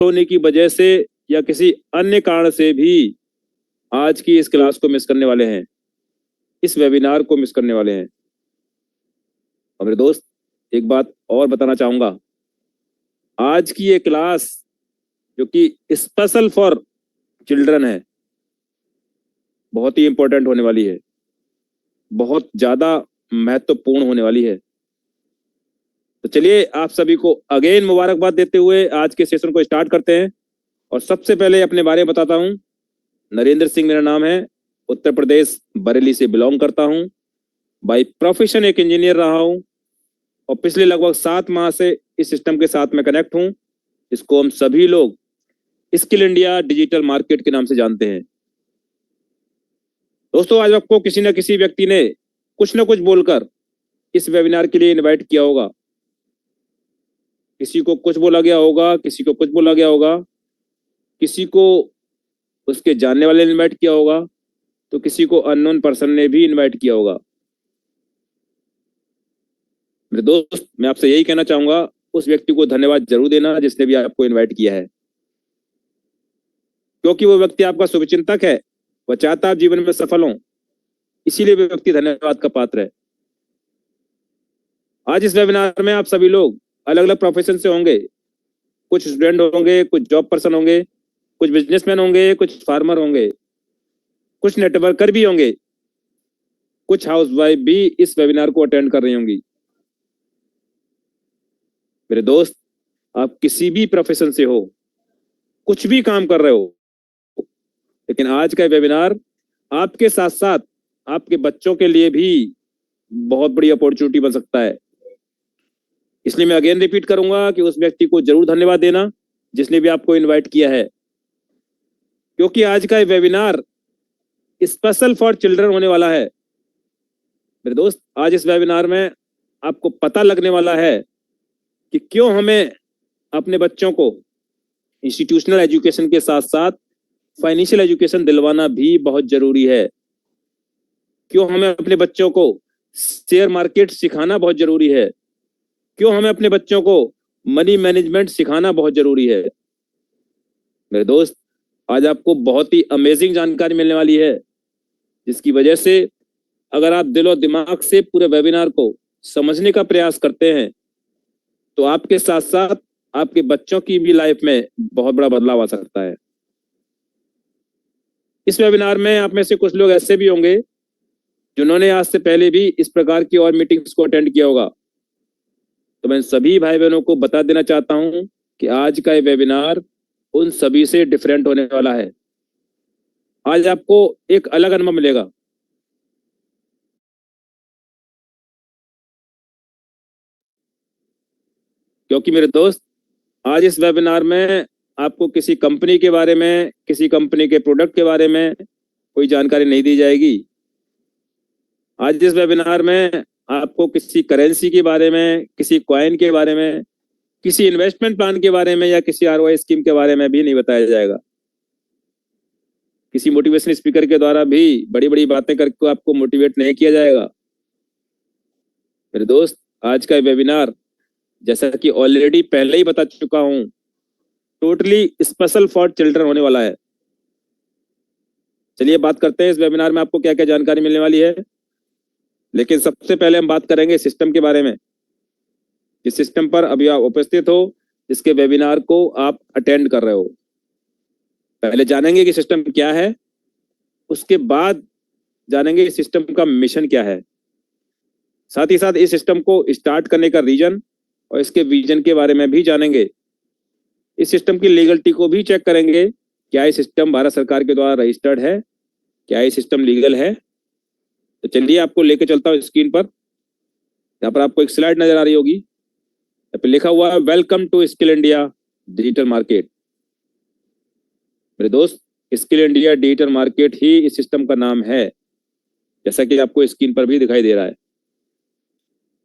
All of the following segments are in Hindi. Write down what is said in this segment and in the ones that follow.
होने की वजह से या किसी अन्य कारण से भी आज की इस क्लास को मिस करने वाले हैं, इस वेबिनार को मिस करने वाले हैं। और मेरे दोस्त, एक बात और बताना चाहूंगा, आज की ये क्लास जो कि स्पेशल फॉर चिल्ड्रन है, बहुत ही इंपॉर्टेंट होने वाली है, बहुत ज्यादा महत्वपूर्ण होने वाली है। तो चलिए आप सभी को अगेन मुबारकबाद देते हुए आज के सेशन को स्टार्ट करते हैं। और सबसे पहले अपने बारे में बताता हूँ। नरेंद्र सिंह मेरा नाम है, उत्तर प्रदेश बरेली से बिलोंग करता हूँ। बाई प्रोफेशन एक इंजीनियर रहा हूँ और पिछले लगभग 7 माह से इस सिस्टम के साथ में कनेक्ट हूँ, इसको हम सभी लोग स्किल इंडिया डिजिटल मार्केट के नाम से जानते हैं। दोस्तों, आज आपको किसी न किसी व्यक्ति ने कुछ न कुछ बोलकर इस वेबिनार के लिए इनवाइट किया होगा। किसी को कुछ बोला गया होगा, किसी को कुछ बोला गया होगा, किसी को उसके जानने वाले ने इनवाइट किया होगा, तो किसी को अननोन पर्सन ने भी इनवाइट किया होगा। मेरे दोस्त, मैं आपसे यही कहना चाहूंगा, उस व्यक्ति को धन्यवाद जरूर देना जिसने भी आपको इनवाइट किया है, क्योंकि वो व्यक्ति आपका शुभचिंतक है, वह चाहता आप जीवन में सफल हों, इसीलिए वो व्यक्ति धन्यवाद का पात्र है। आज इस वेबिनार में आप सभी लोग अलग अलग प्रोफेशन से होंगे। कुछ स्टूडेंट होंगे, कुछ जॉब पर्सन होंगे, कुछ बिजनेसमैन होंगे, कुछ फार्मर होंगे, कुछ नेटवर्कर भी होंगे, कुछ हाउसवाइफ भी इस वेबिनार को अटेंड कर रही होंगी। मेरे दोस्त, आप किसी भी प्रोफेशन से हो, कुछ भी काम कर रहे हो, लेकिन आज का वेबिनार आपके साथ साथ आपके बच्चों के लिए भी बहुत बड़ी अपॉर्चुनिटी बन सकता है। इसलिए मैं अगेन रिपीट करूंगा कि उस व्यक्ति को जरूर धन्यवाद देना जिसने भी आपको इनवाइट किया है, क्योंकि आज का वेबिनार स्पेशल फॉर चिल्ड्रन होने वाला है। मेरे दोस्त, आज इस वेबिनार में आपको पता लगने वाला है कि क्यों हमें अपने बच्चों को इंस्टीट्यूशनल एजुकेशन के साथ साथ फाइनेंशियल एजुकेशन दिलवाना भी बहुत जरूरी है, क्यों हमें अपने बच्चों को शेयर मार्केट सिखाना बहुत जरूरी है, क्यों हमें अपने बच्चों को मनी मैनेजमेंट सिखाना बहुत जरूरी है। मेरे दोस्त, आज आपको बहुत ही अमेजिंग जानकारी मिलने वाली है, जिसकी वजह से अगर आप दिलो दिमाग से पूरे वेबिनार को समझने का प्रयास करते हैं तो आपके साथ साथ आपके बच्चों की भी लाइफ में बहुत बड़ा बदलाव आ सकता है। इस वेबिनार में आप में से कुछ लोग ऐसे भी होंगे जिन्होंने आज से पहले भी इस प्रकार की और मीटिंग्स को अटेंड किया होगा। तो मैं सभी भाई बहनों को बता देना चाहता हूं कि आज का ये वेबिनार उन सभी से डिफरेंट होने वाला है। आज आपको एक अलग अनुभव मिलेगा। क्योंकि मेरे दोस्त, आज इस वेबिनार में आपको किसी कंपनी के बारे में, किसी कंपनी के प्रोडक्ट के बारे में कोई जानकारी नहीं दी जाएगी। आज इस वेबिनार में आपको किसी करेंसी के बारे में, किसी कॉइन के बारे में, किसी इन्वेस्टमेंट प्लान के बारे में या किसी आरओआई स्कीम के बारे में भी नहीं बताया जाएगा। किसी मोटिवेशन स्पीकर के द्वारा भी बड़ी बड़ी बातें करके आपको मोटिवेट नहीं किया जाएगा। मेरे दोस्त, आज का वेबिनार, जैसा कि ऑलरेडी पहले ही बता चुका हूं, टोटली स्पेशल फॉर चिल्ड्रन होने वाला है। चलिए बात करते हैं इस वेबिनार में आपको क्या क्या जानकारी मिलने वाली है। लेकिन सबसे पहले हम बात करेंगे सिस्टम के बारे में। जिस सिस्टम पर अभी आप उपस्थित हो, जिसके वेबिनार को आप अटेंड कर रहे हो, पहले जानेंगे कि सिस्टम क्या है, उसके बाद जानेंगे इस सिस्टम का मिशन क्या है। साथ ही साथ इस सिस्टम को स्टार्ट करने का रीजन और इसके विजन के बारे में भी जानेंगे। इस सिस्टम की लीगलिटी को भी चेक करेंगे, क्या ये सिस्टम भारत सरकार के द्वारा रजिस्टर्ड है, क्या ये सिस्टम लीगल है। तो चलिए आपको लेके चलता हूँ स्क्रीन पर। यहाँ पर आपको एक स्लाइड नजर आ रही होगी, यहाँ पे लिखा हुआ है welcome to skill India digital market. मेरे दोस्त, स्किल इंडिया डिजिटल मार्केट ही इस सिस्टम का नाम है, जैसा कि आपको स्क्रीन पर भी दिखाई दे रहा है।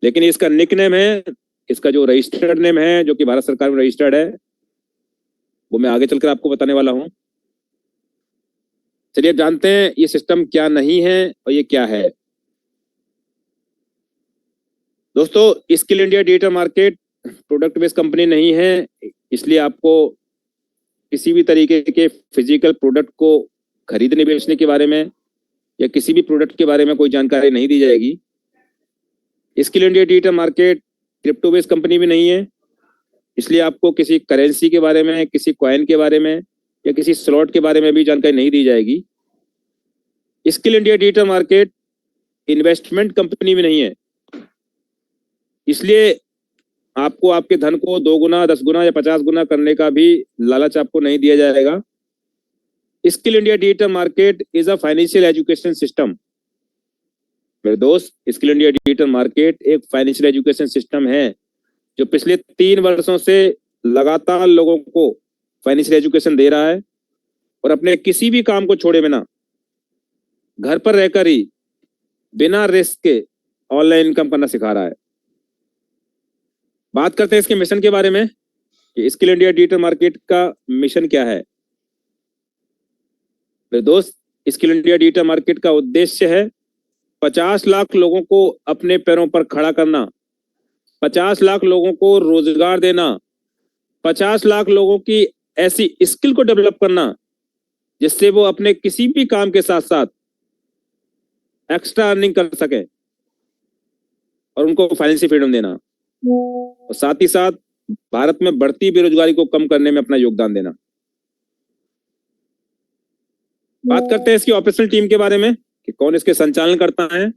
लेकिन इसका निक नेम है, इसका जो रजिस्टर्ड नेम है, जो कि भारत सरकार में रजिस्टर्ड है, वो मैं आगे चलकर आपको बताने वाला हूं। चलिए जानते हैं ये सिस्टम क्या नहीं है और ये क्या है। दोस्तों, skill India digital market product based company नहीं है, इसलिए आपको किसी भी तरीके के फिजिकल प्रोडक्ट को खरीदने बेचने के बारे में या किसी भी प्रोडक्ट के बारे में कोई जानकारी नहीं दी जाएगी। Skill India digital market crypto based company भी नहीं है, इसलिए आपको किसी करेंसी के बारे में, किसी कॉइन के बारे में या किसी स्लॉट के बारे में भी जानकारी नहीं दी जाएगी। Skill India digital market investment company भी नहीं है, इसलिए आपको आपके धन को 2 गुना, 10 गुना या 50 गुना करने का भी लालच आपको नहीं दिया जाएगा। Skill India digital market is a financial education system. मेरे दोस्त, स्किल इंडिया डिजिटल मार्केट एक फाइनेंशियल एजुकेशन सिस्टम है जो पिछले 3 वर्षों से लगातार लोगों को फाइनेंशियल एजुकेशन दे रहा है और अपने किसी भी काम को छोड़े बिना घर पर रहकर ही बिना रिस्क के ऑनलाइन इनकम करना सिखा रहा है। बात करते हैं इसके मिशन के बारे में कि स्किल इंडिया डिजिटल मार्केट का मिशन क्या है। मेरे दोस्त, स्किल इंडिया डिजिटल मार्केट का उद्देश्य है 50 लाख लोगों को अपने पैरों पर खड़ा करना, 50 लाख लोगों को रोजगार देना, 50 लाख लोगों की ऐसी स्किल को डेवलप करना जिससे वो अपने किसी भी काम के साथ साथ एक्स्ट्रा अर्निंग कर सके और उनको फाइनेंशियल फ्रीडम देना, और साथ ही साथ भारत में बढ़ती बेरोजगारी को कम करने में अपना योगदान देना। बात करते हैं इसकी ऑपरेशनल टीम के बारे में कि कौन इसके संचालन करता है।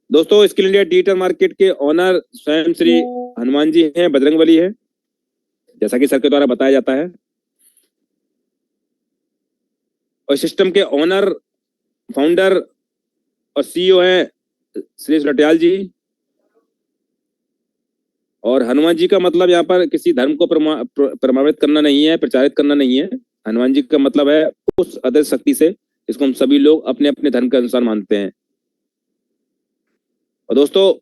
दोस्तों, स्किल इंडिया डिजिटल मार्केट के ऑनर स्वयं श्री हनुमान जी हैं, बजरंगबली है, जैसा कि सर के द्वारा बताया जाता है। और सिस्टम के ऑनर, फाउंडर और सीईओ हैं सुरेश रटियाल जी। और हनुमान जी का मतलब यहाँ पर किसी धर्म को प्रमाणित करना नहीं है, प्रचारित करना नहीं है। हनुमान जी का मतलब है उस अदृश्य शक्ति से जिसको हम सभी लोग अपने अपने धर्म के अनुसार मानते हैं। और दोस्तों,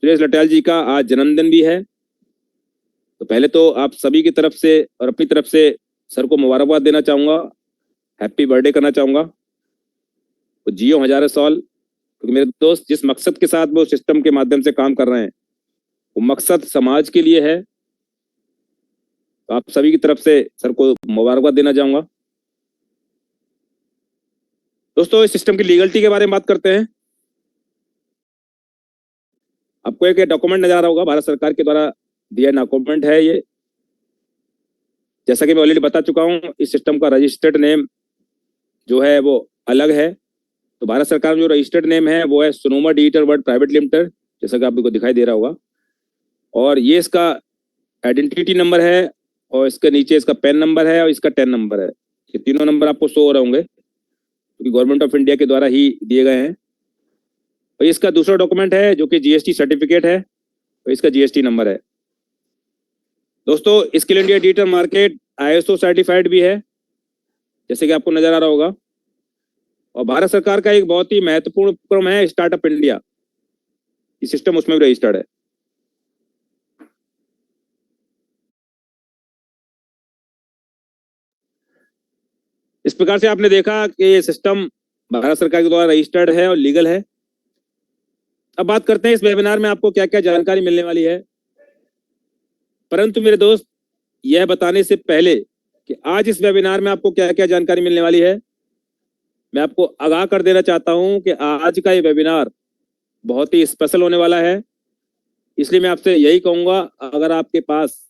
सुरेश रटियाल जी का आज जन्मदिन भी है, तो पहले तो आप सभी की तरफ से और अपनी तरफ से सर को मुबारकबाद देना चाहूंगा, हैप्पी बर्थडे करना चाहूंगा। वो जियो हजारों साल, क्योंकि मेरे दोस्त जिस मकसद के साथ वो सिस्टम के माध्यम से काम कर रहे हैं वो मकसद समाज के लिए है। तो आप सभी की तरफ से सर को मुबारकबाद देना चाहूंगा। दोस्तों, इस सिस्टम की लीगलिटी के बारे में बात करते हैं। आपको एक डॉक्यूमेंट नजर आ रहा होगा, भारत सरकार के द्वारा दिया डॉक्यूमेंट है ये। जैसा कि मैं ऑलरेडी बता चुका हूं, इस सिस्टम का रजिस्टर्ड नेम जो है वो अलग है। तो भारत सरकार में जो रजिस्टर्ड नेम है वो है Sonoma digital world private limited, जैसा कि आपको दिखाई दे रहा होगा। और ये इसका आइडेंटिटी नंबर है और इसके नीचे इसका पैन नंबर है और इसका टैन नंबर है। ये तीनों नंबर आपको शो हो रहे होंगे क्योंकि गवर्नमेंट ऑफ इंडिया के द्वारा ही दिए गए हैं। और इसका दूसरा डॉक्यूमेंट है जो कि जीएसटी सर्टिफिकेट है, तो इसका जीएसटी नंबर है। दोस्तों, skill India digital market ISO certified भी है, जैसे कि आपको नजर आ रहा होगा। और भारत सरकार का एक बहुत ही महत्वपूर्ण उपक्रम है स्टार्टअप इंडिया, ये सिस्टम उसमें भी रजिस्टर्ड है। इस प्रकार से आपने देखा कि ये सिस्टम भारत सरकार के द्वारा रजिस्टर्ड है और लीगल है। अब बात करते हैं इस वेबिनार में आपको क्या क्या जानकारी मिलने वाली है। परंतु मेरे दोस्त, यह बताने से पहले कि आज इस वेबिनार में आपको क्या क्या जानकारी मिलने वाली है, मैं आपको आगाह कर देना चाहता हूं कि आज का ये वेबिनार बहुत ही स्पेशल होने वाला है। इसलिए मैं आपसे यही कहूंगा, अगर आपके पास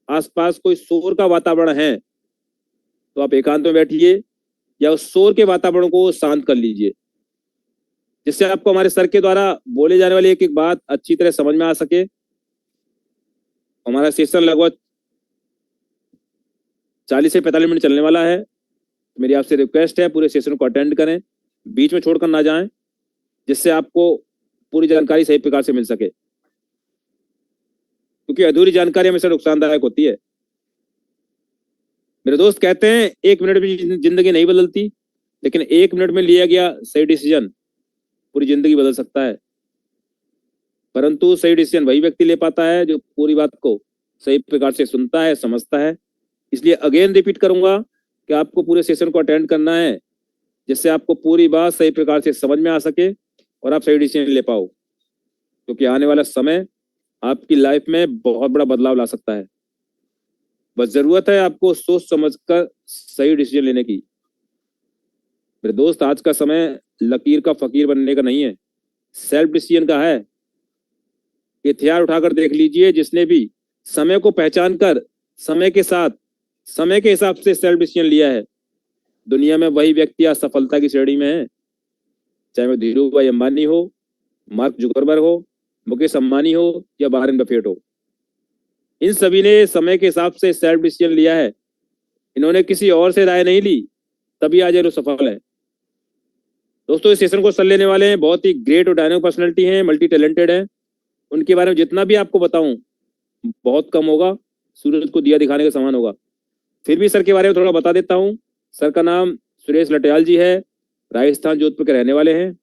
आसपास कोई शोर का वातावरण है तो आप एकांत में बैठिए या उस शोर के वातावरण को शांत कर लीजिए, जिससे आपको हमारे सर के द्वारा बोले जाने वाली एक एक बात अच्छी तरह समझ में आ सके। हमारा सेशन लगभग 40 से 45 मिनट चलने वाला है। मेरी आपसे रिक्वेस्ट है पूरे सेशन को अटेंड करें, बीच में छोड़कर ना जाएं, जिससे आपको पूरी जानकारी सही प्रकार से मिल सके, क्योंकि अधूरी जानकारी हमेशा नुकसानदायक होती है। मेरे दोस्त कहते हैं 1 मिनट में जिंदगी नहीं बदलती, लेकिन 1 मिनट में लिया गया सही डिसीजन पूरी जिंदगी बदल सकता है। परंतु सही डिसीजन वही व्यक्ति ले पाता है जो पूरी बात को सही प्रकार से सुनता है, समझता है। इसलिए अगेन रिपीट करूंगा कि आपको पूरे सेशन को अटेंड करना है, जिससे आपको पूरी बात सही प्रकार से समझ में आ सके और आप सही डिसीजन ले पाओ, क्योंकि आने वाला समय आपकी लाइफ में बहुत बड़ा बदलाव ला सकता है। बस जरूरत है आपको सोच समझकर सही डिसीजन लेने की। मेरे दोस्त, आज का समय लकीर का फकीर बनने का नहीं है, सेल्फ डिसीजन का है। हथियार उठाकर देख लीजिए, जिसने भी समय को पहचान कर समय के साथ समय के हिसाब से सेल्फ डिसीजन लिया है, दुनिया में वही व्यक्ति आज सफलता की श्रेणी में है। चाहे वो धीरू भाई अंबानी हो, मार्क जुकरबर्ग हो, मुकेश अंबानी हो या वारेन बफेट हो, इन सभी ने समय के हिसाब से सेल्फ डिसीजन लिया है। इन्होंने किसी और से राय नहीं ली, तभी आज ये लोग सफल है। दोस्तों, इस सेशन को सर लेने वाले हैं, बहुत ही ग्रेट और डायनामिक पर्सनैलिटी हैं, मल्टी टैलेंटेड है। उनके बारे में जितना भी आपको बताऊं बहुत कम होगा, सूरज को दिया दिखाने के समान होगा। फिर भी सर के बारे में थोड़ा बता देता हूं। सर का नाम सुरेश लटियाल जी है, राजस्थान जोधपुर के रहने वाले हैं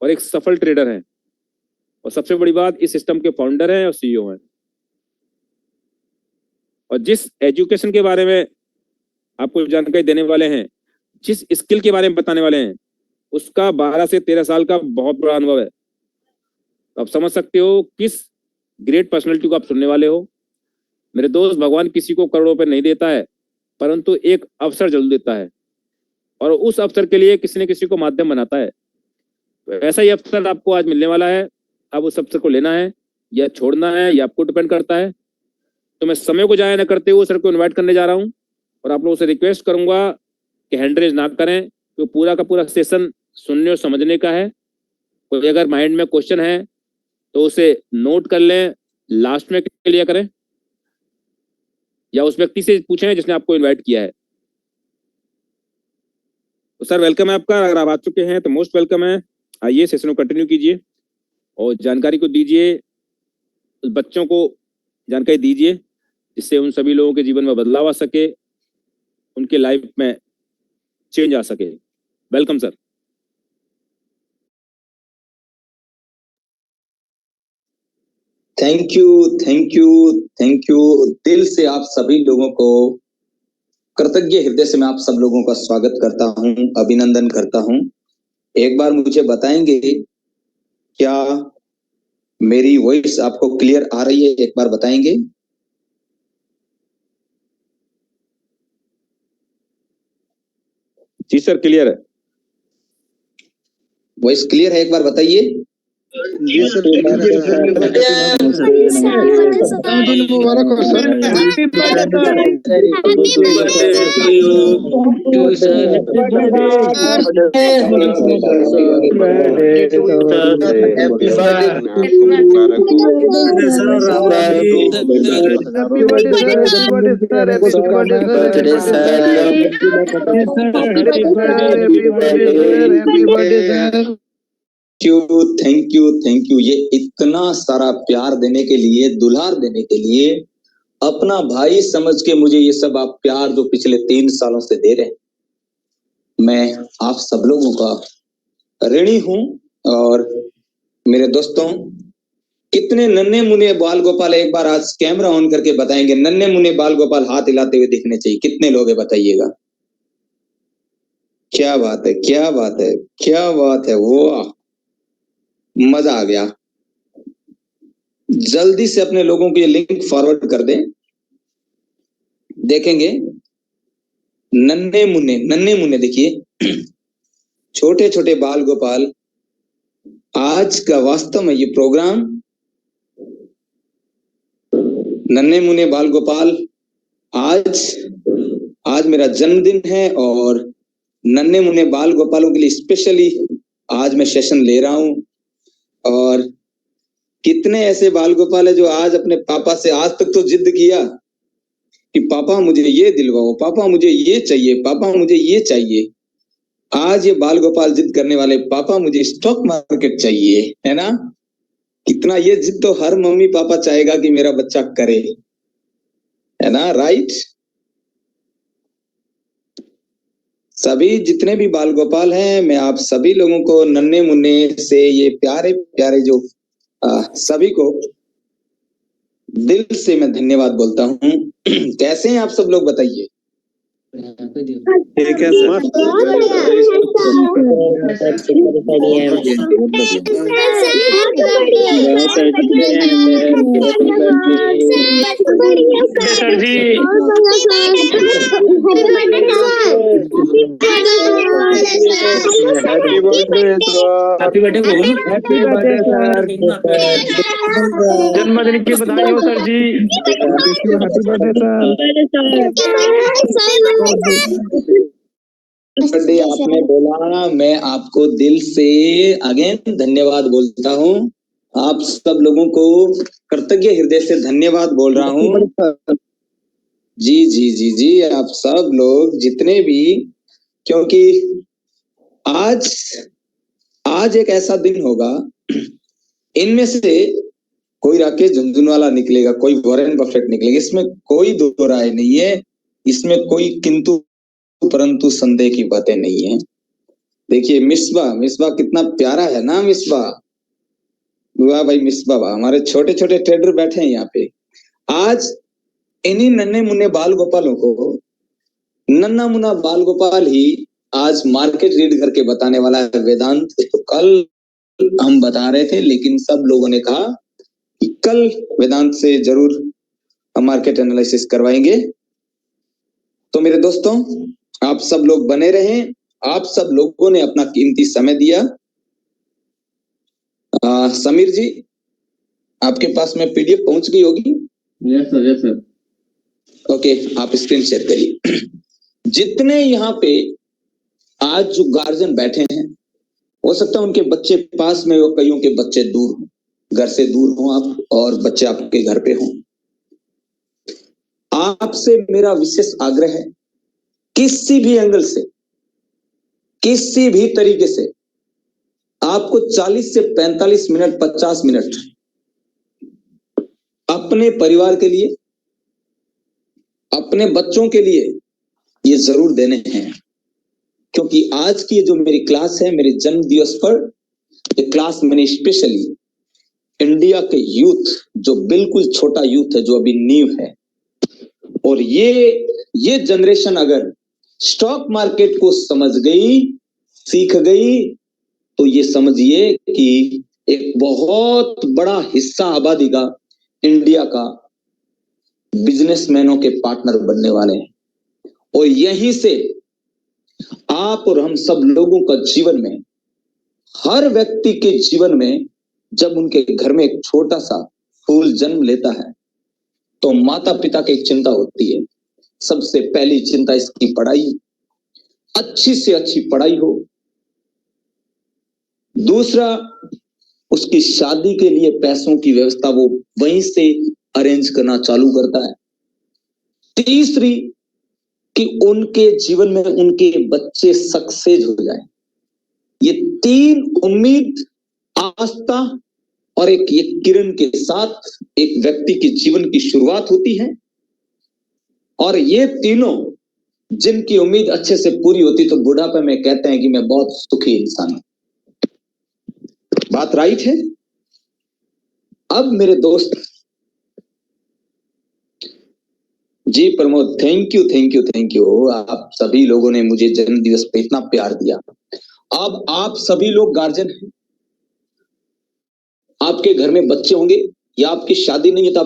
और एक सफल ट्रेडर हैं, और सबसे बड़ी बात, इस सिस्टम के फाउंडर हैं और सीईओ हैं। और जिस एजुकेशन के बारे में आपको जानकारी देने वाले हैं, जिस स्किल के बारे में बताने वाले हैं, उसका 12 से 13 साल का बहुत बड़ा अनुभव है। तो आप समझ सकते हो किस ग्रेट पर्सनैलिटी को आप सुनने वाले हो। मेरे दोस्त, भगवान किसी को करोड़ों रुपए नहीं देता है, परंतु एक अवसर जरूर देता है, और उस अवसर के लिए किसी न किसी को माध्यम बनाता है। तो ऐसा ही अवसर आपको आज मिलने वाला है। अब उस अवसर को लेना है या छोड़ना है, या आपको डिपेंड करता है। तो मैं समय को जाया न करते हुए सर को इन्वाइट करने जा रहा हूँ, और आप लोगों से रिक्वेस्ट करूंगा कि हैंड रेज ना करें, तो पूरा का पूरा सेशन सुनने और समझने का है। कोई अगर माइंड में क्वेश्चन है तो उसे नोट कर लें, लास्ट में क्लियर करें, या उस व्यक्ति से पूछें जिसने आपको इनवाइट किया है। तो सर, वेलकम है आपका। अगर आप आ चुके हैं तो मोस्ट वेलकम है। आइए, सेशन को कंटिन्यू कीजिए और जानकारी को दीजिए, बच्चों को जानकारी दीजिए, जिससे उन सभी लोगों के जीवन में बदलाव आ सके, उनके लाइफ में चेंज आ सके। Welcome sir. Thank you, thank you, thank you. दिल से आप सभी लोगों को, कृतज्ञ हृदय से मैं आप सब लोगों का स्वागत करता हूं, अभिनंदन करता हूं। एक बार मुझे बताएंगे क्या मेरी वॉइस आपको क्लियर आ रही है? एक बार बताएंगे। जी सर, क्लियर है। वॉइस क्लियर है? एक बार बताइए। जी सर, दिन मुबारक हो sir. Happy thank you, thank you. ये इतना सारा प्यार देने के लिए, दुलार देने के लिए, अपना भाई समझ के मुझे ये सब आप प्यार जो पिछले 3 सालों से दे रहे हैं, मैं आप सब लोगों का ऋणी हूं। और मेरे दोस्तों, कितने नन्हे मुन्ने बाल गोपाल, एक बार आज कैमरा ऑन करके बताएंगे, नन्हे मुन्ने बाल गोपाल हाथ हिलाते हुए दिखने चाहिए। कितने लोग हैं बताइएगा। क्या बात है, क्या बात है, क्या बात है। वाह, मजा आ गया। जल्दी से अपने लोगों को ये लिंक फॉरवर्ड कर दें, देखेंगे नन्हे मुन्ने देखिए, छोटे छोटे बाल गोपाल। आज का वास्तव में ये प्रोग्राम नन्हे मुन्ने बाल गोपाल, आज मेरा जन्मदिन है, और नन्हे मुन्ने बाल गोपालों के लिए स्पेशली आज मैं सेशन ले रहा हूं। और कितने ऐसे बाल गोपाल है जो आज अपने पापा से आज तक तो जिद किया कि पापा मुझे ये दिलवाओ, पापा मुझे ये चाहिए, पापा मुझे ये चाहिए। आज ये बाल गोपाल जिद करने वाले, पापा मुझे स्टॉक मार्केट चाहिए, है ना? कितना ये जिद तो हर मम्मी पापा चाहेगा कि मेरा बच्चा करे, है ना? राइट। सभी जितने भी बाल गोपाल हैं, मैं आप सभी लोगों को नन्हे मुन्ने से ये प्यारे प्यारे जो सभी को दिल से मैं धन्यवाद बोलता हूं। कैसे हैं आप सब लोग बताइए? ठीक है sir. Sir ji happy birthday happy birthday sir. जन्मदिन की बधाई हो sir ji. Happy birthday birthday आपने बोला, मैं आपको दिल से अगेन धन्यवाद बोलता हूँ। आप सब लोगों को कृतज्ञ हृदय से धन्यवाद बोल रहा हूँ। जी जी जी जी, आप सब लोग जितने भी, क्योंकि आज एक ऐसा दिन होगा, इनमें से कोई राकेश झुनझुनवाला निकलेगा, कोई वॉरेन बफेट निकलेगा, इसमें कोई दो राय नहीं है, इसमें कोई किंतु परंतु संदेह की बातें नहीं है। देखिए मिसबा कितना प्यारा है ना, मिसबा, वाह भाई मिसबा, वाह। हमारे छोटे छोटे ट्रेडर बैठे हैं यहाँ पे। आज इन्हीं नन्हे मुन्ने बाल गोपालों को, नन्ना मुन्ना बाल गोपाल ही आज मार्केट रीड करके बताने वाला है वेदांत। तो कल हम बता रहे थे, लेकिन सब लोगों ने कहा कि कल वेदांत से जरूर हम मार्केट एनालिसिस करवाएंगे। तो मेरे दोस्तों, आप सब लोग बने रहें। आप सब लोगों ने अपना कीमती समय दिया। समीर जी, आपके पास में पीडीएफ पहुंच गई होगी? Yes sir. ओके, आप स्क्रीन शेयर करिए। जितने यहाँ पे आज जो गार्जियन बैठे हैं, हो सकता है उनके बच्चे पास में हो, कईयों के बच्चे दूर हो, घर से दूर हो आप, और बच्चे आपके घर पे हों। आपसे मेरा विशेष आग्रह है, किसी भी एंगल से, किसी भी तरीके से आपको 40 से 45 मिनट, 50 मिनट अपने परिवार के लिए, अपने बच्चों के लिए ये जरूर देने हैं। क्योंकि आज की जो मेरी क्लास है, मेरे जन्म दिवस पर ये क्लास मैंने स्पेशली इंडिया के यूथ, जो बिल्कुल छोटा यूथ है, जो अभी नींव है, और ये जनरेशन अगर स्टॉक मार्केट को समझ गई, सीख गई, तो ये समझिए कि एक बहुत बड़ा हिस्सा आबादी का, इंडिया का बिजनेसमैनों के पार्टनर बनने वाले हैं। और यहीं से आप और हम सब लोगों का जीवन में, हर व्यक्ति के जीवन में, जब उनके घर में एक छोटा सा फूल जन्म लेता है, तो माता पिता की एक चिंता होती है। सबसे पहली चिंता इसकी पढ़ाई, अच्छी से अच्छी पढ़ाई हो। दूसरा, उसकी शादी के लिए पैसों की व्यवस्था वो वहीं से अरेंज करना चालू करता है। तीसरी, कि उनके जीवन में उनके बच्चे सक्सेस हो जाए। ये तीन उम्मीद, आस्था और एक ये किरण के साथ एक व्यक्ति के जीवन की शुरुआत होती है। और ये तीनों जिनकी उम्मीद अच्छे से पूरी होती, तो बुढ़ापे में कहते हैं कि मैं बहुत सुखी इंसान हूं। बात राइट है? अब मेरे दोस्त जी, प्रमोद, थैंक यू। आप सभी लोगों ने मुझे जन्म दिवस पे इतना प्यार दिया। अब आप सभी लोग गार्जियन हैं, आपके घर में बच्चे होंगे, या आपकी शादी नहीं है तो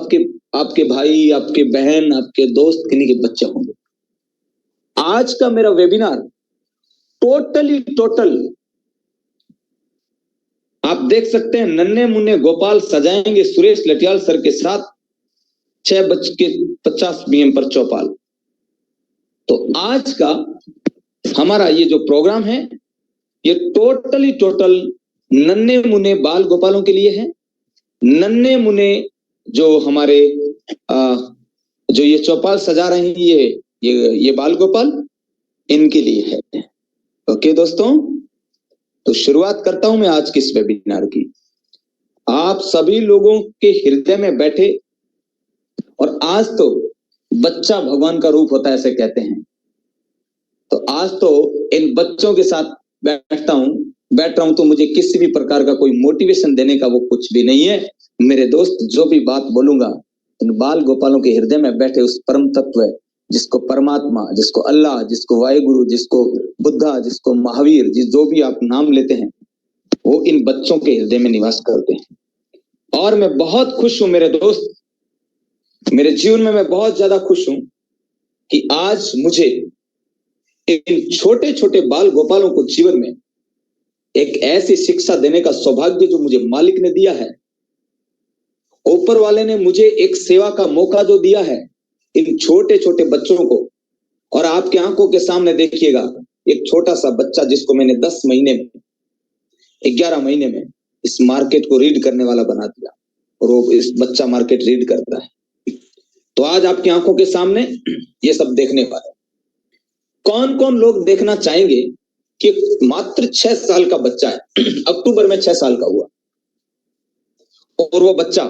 आपके भाई, आपके बहन, आपके दोस्त, किन्हीं के बच्चे होंगे। आज का मेरा वेबिनार टोटल आप देख सकते हैं, नन्हे मुन्ने गोपाल सजाएंगे सुरेश लटियाल सर के साथ 6:50 PM पर चौपाल। तो आज का हमारा ये जो प्रोग्राम है, ये टोटल नन्हे मुन्ने बाल गोपालों के लिए है। नन्हे मुन्ने जो हमारे जो ये चौपाल सजा रहे हैं, ये बाल गोपाल, इनके लिए है। ओके दोस्तों, तो शुरुआत करता हूं मैं आज के इस वेबिनार की। आप सभी लोगों के हृदय में बैठे, और आज तो बच्चा भगवान का रूप होता है ऐसे कहते हैं, तो आज तो इन बच्चों के साथ बैठ रहा हूं, तो मुझे किसी भी प्रकार का कोई मोटिवेशन देने का वो कुछ भी नहीं है। मेरे दोस्त, जो भी बात बोलूंगा इन बाल गोपालों के हृदय में बैठे उस परम तत्व जिसको परमात्मा, जिसको अल्लाह, जिसको वाहिगुरु, जिसको बुद्धा, जिसको महावीर, जो भी आप नाम लेते हैं, वो इन बच्चों के हृदय में निवास करते हैं। और मैं बहुत खुश हूं मेरे दोस्त, मेरे जीवन में मैं बहुत ज्यादा खुश हूं कि आज मुझे इन छोटे छोटे बाल गोपालों को जीवन में एक ऐसी शिक्षा देने का सौभाग्य जो मुझे मालिक ने दिया है, ऊपर वाले ने मुझे एक सेवा का मौका जो दिया है इन छोटे छोटे बच्चों को। और आपके आंखों के सामने देखिएगा एक छोटा सा बच्चा जिसको मैंने 10 महीने में, 11 महीने में इस मार्केट को रीड करने वाला बना दिया, और वो इस बच्चा मार्केट रीड करता है। तो आज आपकी आंखों के सामने ये सब देखने वाले, कौन कौन लोग देखना चाहेंगे कि मात्र 6 साल का बच्चा है, अक्टूबर में 6 साल का हुआ, और वो बच्चा,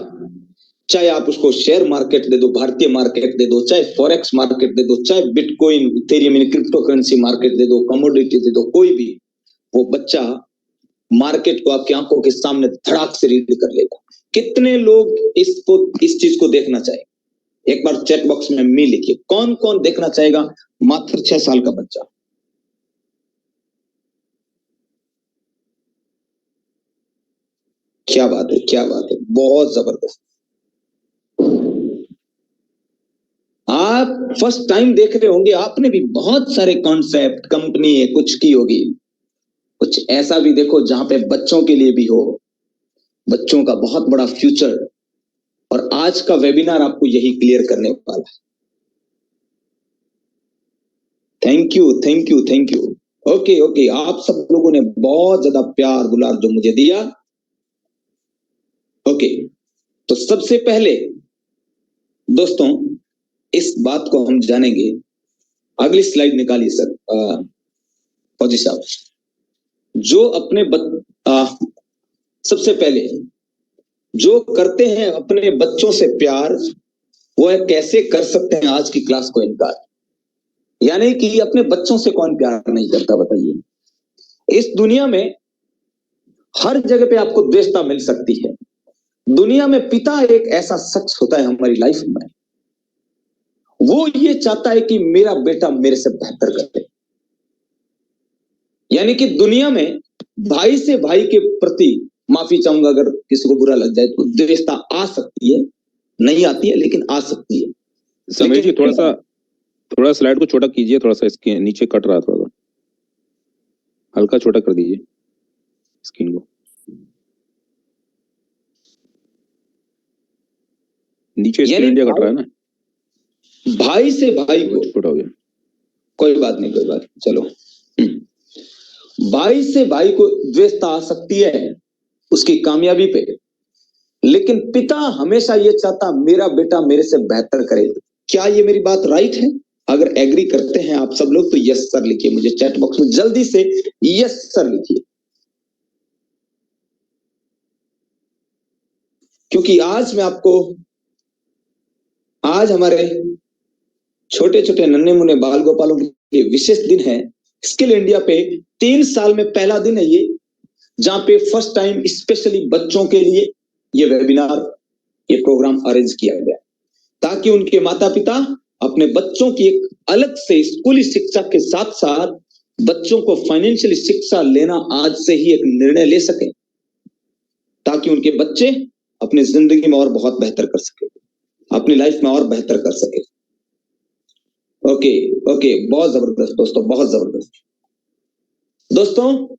चाहे आप उसको शेयर मार्केट दे दो, भारतीय मार्केट दे दो, चाहे फॉरेक्स मार्केट दे दो, चाहे bitcoin, Ethereum, crypto currency market दे दो, कमोडिटी दे दो, कोई भी, वो बच्चा मार्केट को आपकी आंखों के सामने धड़ाक से रीड कर लेगा। कितने लोग इस चीज को देखना चाहे? एक बार चैट बॉक्स में मी लिखिए, कौन कौन देखना चाहेगा मात्र 6 साल का बच्चा? क्या बात है, क्या बात है, बहुत जबरदस्त। आप फर्स्ट टाइम देख रहे होंगे, आपने भी बहुत सारे कॉन्सेप्ट, कंपनी है कुछ की होगी, कुछ ऐसा भी देखो जहां पे बच्चों के लिए भी हो, बच्चों का बहुत बड़ा फ्यूचर। और आज का वेबिनार आपको यही क्लियर करने वाला है। Thank you, thank you, thank you. Okay okay, आप सब लोगों ने बहुत ज्यादा प्यार दुलार जो मुझे दिया। ओके, तो सबसे पहले दोस्तों इस बात को हम जानेंगे। अगली स्लाइड निकालिए सर, फौजी साहब। जो अपने सबसे पहले जो करते हैं अपने बच्चों से प्यार, वो है कैसे कर सकते हैं आज की क्लास को इनकार। यानी कि अपने बच्चों से कौन प्यार नहीं करता बताइए। इस दुनिया में हर जगह पे आपको द्वेषता मिल सकती है। दुनिया में पिता एक ऐसा शख्स होता है हमारी लाइफ में, वो ये चाहता है कि मेरा बेटा मेरे से बेहतर करे। यानी कि दुनिया में भाई से भाई के प्रति, माफी चाहूंगा अगर किसी को बुरा लग जाए, तो द्वेषता आ सकती है, नहीं आती है लेकिन आ सकती है। समीर जी थोड़ा स्लाइड को छोटा कीजिए, थोड़ा सा इसके नीचे कट रहा, थोड़ा सा हल्का छोटा कर दीजिए स्क्रीन को, नीचे स्क्रीन कट रहा है ना, भाई से भाई को छोटा हो गया, कोई बात नहीं, कोई बात नहीं, चलो। भाई से भाई को द्वेषता आ सकती है उसकी कामयाबी पे, लेकिन पिता हमेशा ये चाहता मेरा बेटा मेरे से बेहतर करे। क्या ये मेरी बात राइट है? अगर एग्री करते हैं आप सब लोग तो यस सर लिखिए मुझे चैट बॉक्स में, जल्दी से यस सर लिखिए। क्योंकि आज हमारे छोटे छोटे नन्हे मुन्ने बाल गोपालों के विशेष दिन है। स्किल इंडिया पे 3 साल में पहला दिन है ये, जहां पे फर्स्ट टाइम स्पेशली बच्चों के लिए ये वेबिनार, ये प्रोग्राम अरेंज किया गया, ताकि उनके माता पिता अपने बच्चों की एक अलग से स्कूली शिक्षा के साथ साथ बच्चों को फाइनेंशियल शिक्षा लेना आज से ही एक निर्णय ले सके, ताकि उनके बच्चे अपनी जिंदगी में और बहुत बेहतर कर सके, अपनी लाइफ में और बेहतर कर सके। ओके ओके, बहुत जबरदस्त दोस्तों, बहुत जबरदस्त दोस्तों।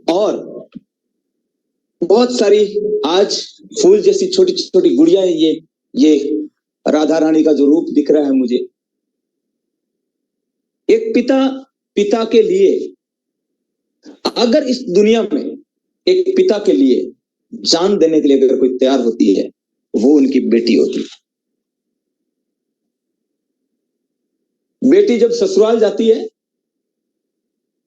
और बहुत सारी आज फूल जैसी छोटी छोटी गुड़िया है, ये राधा रानी का जो रूप दिख रहा है मुझे, एक पिता के लिए, अगर इस दुनिया में एक पिता के लिए जान देने के लिए अगर कोई तैयार होती है, वो उनकी बेटी होती है। बेटी जब ससुराल जाती है,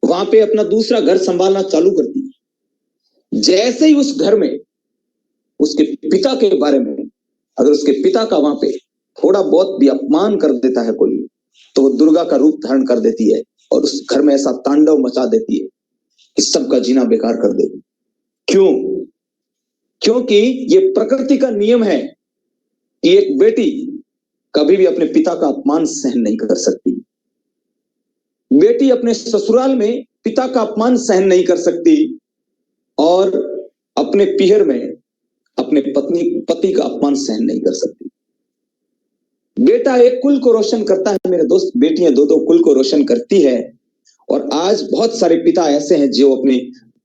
वहां पे अपना दूसरा घर संभालना चालू करती है। जैसे ही उस घर में उसके पिता के बारे में, अगर उसके पिता का वहां पे थोड़ा बहुत भी अपमान कर देता है कोई, तो वो दुर्गा का रूप धारण कर देती है और उस घर में ऐसा तांडव मचा देती है कि सबका जीना बेकार कर देती है। क्यों? क्योंकि ये प्रकृति का नियम है कि एक बेटी कभी भी अपने पिता का अपमान सहन नहीं कर सकती। बेटी अपने ससुराल में पिता का अपमान सहन नहीं कर सकती और अपने पीहर में अपने पति का अपमान सहन नहीं कर सकती। बेटा एक कुल को रोशन करता है मेरे दोस्त, बेटियां दो कुल को रोशन करती है। और आज बहुत सारे पिता ऐसे हैं जो अपने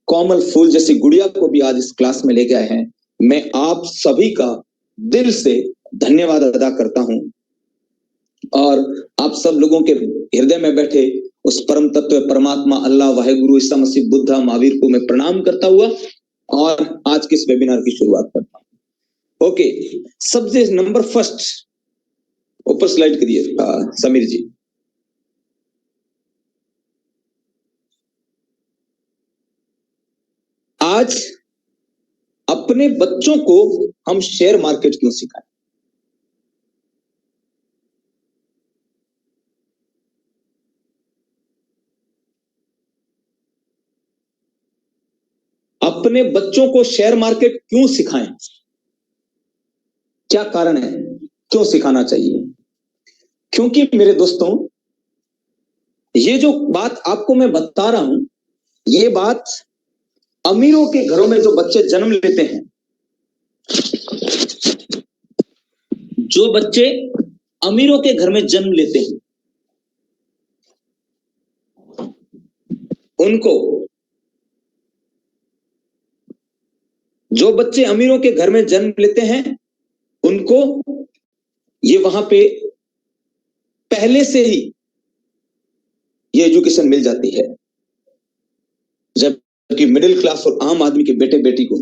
कोमल फूल जैसी गुड़िया को भी आज इस क्लास में लेके आए हैं। मैं आप सभी का दिल से धन्यवाद अदा करता हूं और आप सब लोगों के हृदय में बैठे उस परम तत्व परमात्मा अल्लाह वाहेगुरु ईसा मसीह बुद्धा महावीर को मैं प्रणाम करता हुआ और आज के इस वेबिनार की शुरुआत करता हूं। ओके, सब्जेक्ट नंबर फर्स्ट ऊपर स्लाइड करिए समीर जी। आज अपने बच्चों को हम शेयर मार्केट क्यों सिखाएं? अपने बच्चों को शेयर मार्केट क्यों सिखाएं? क्या कारण है, क्यों सिखाना चाहिए? क्योंकि मेरे दोस्तों, ये जो बात आपको मैं बता रहा हूं, ये बात अमीरों के घरों में जो बच्चे जन्म लेते हैं, जो बच्चे अमीरों के घर में जन्म लेते हैं, उनको, जो बच्चे अमीरों के घर में जन्म लेते हैं उनको ये वहां पे पहले से ही ये एजुकेशन मिल जाती है, जबकि मिडिल क्लास और आम आदमी के बेटे बेटी को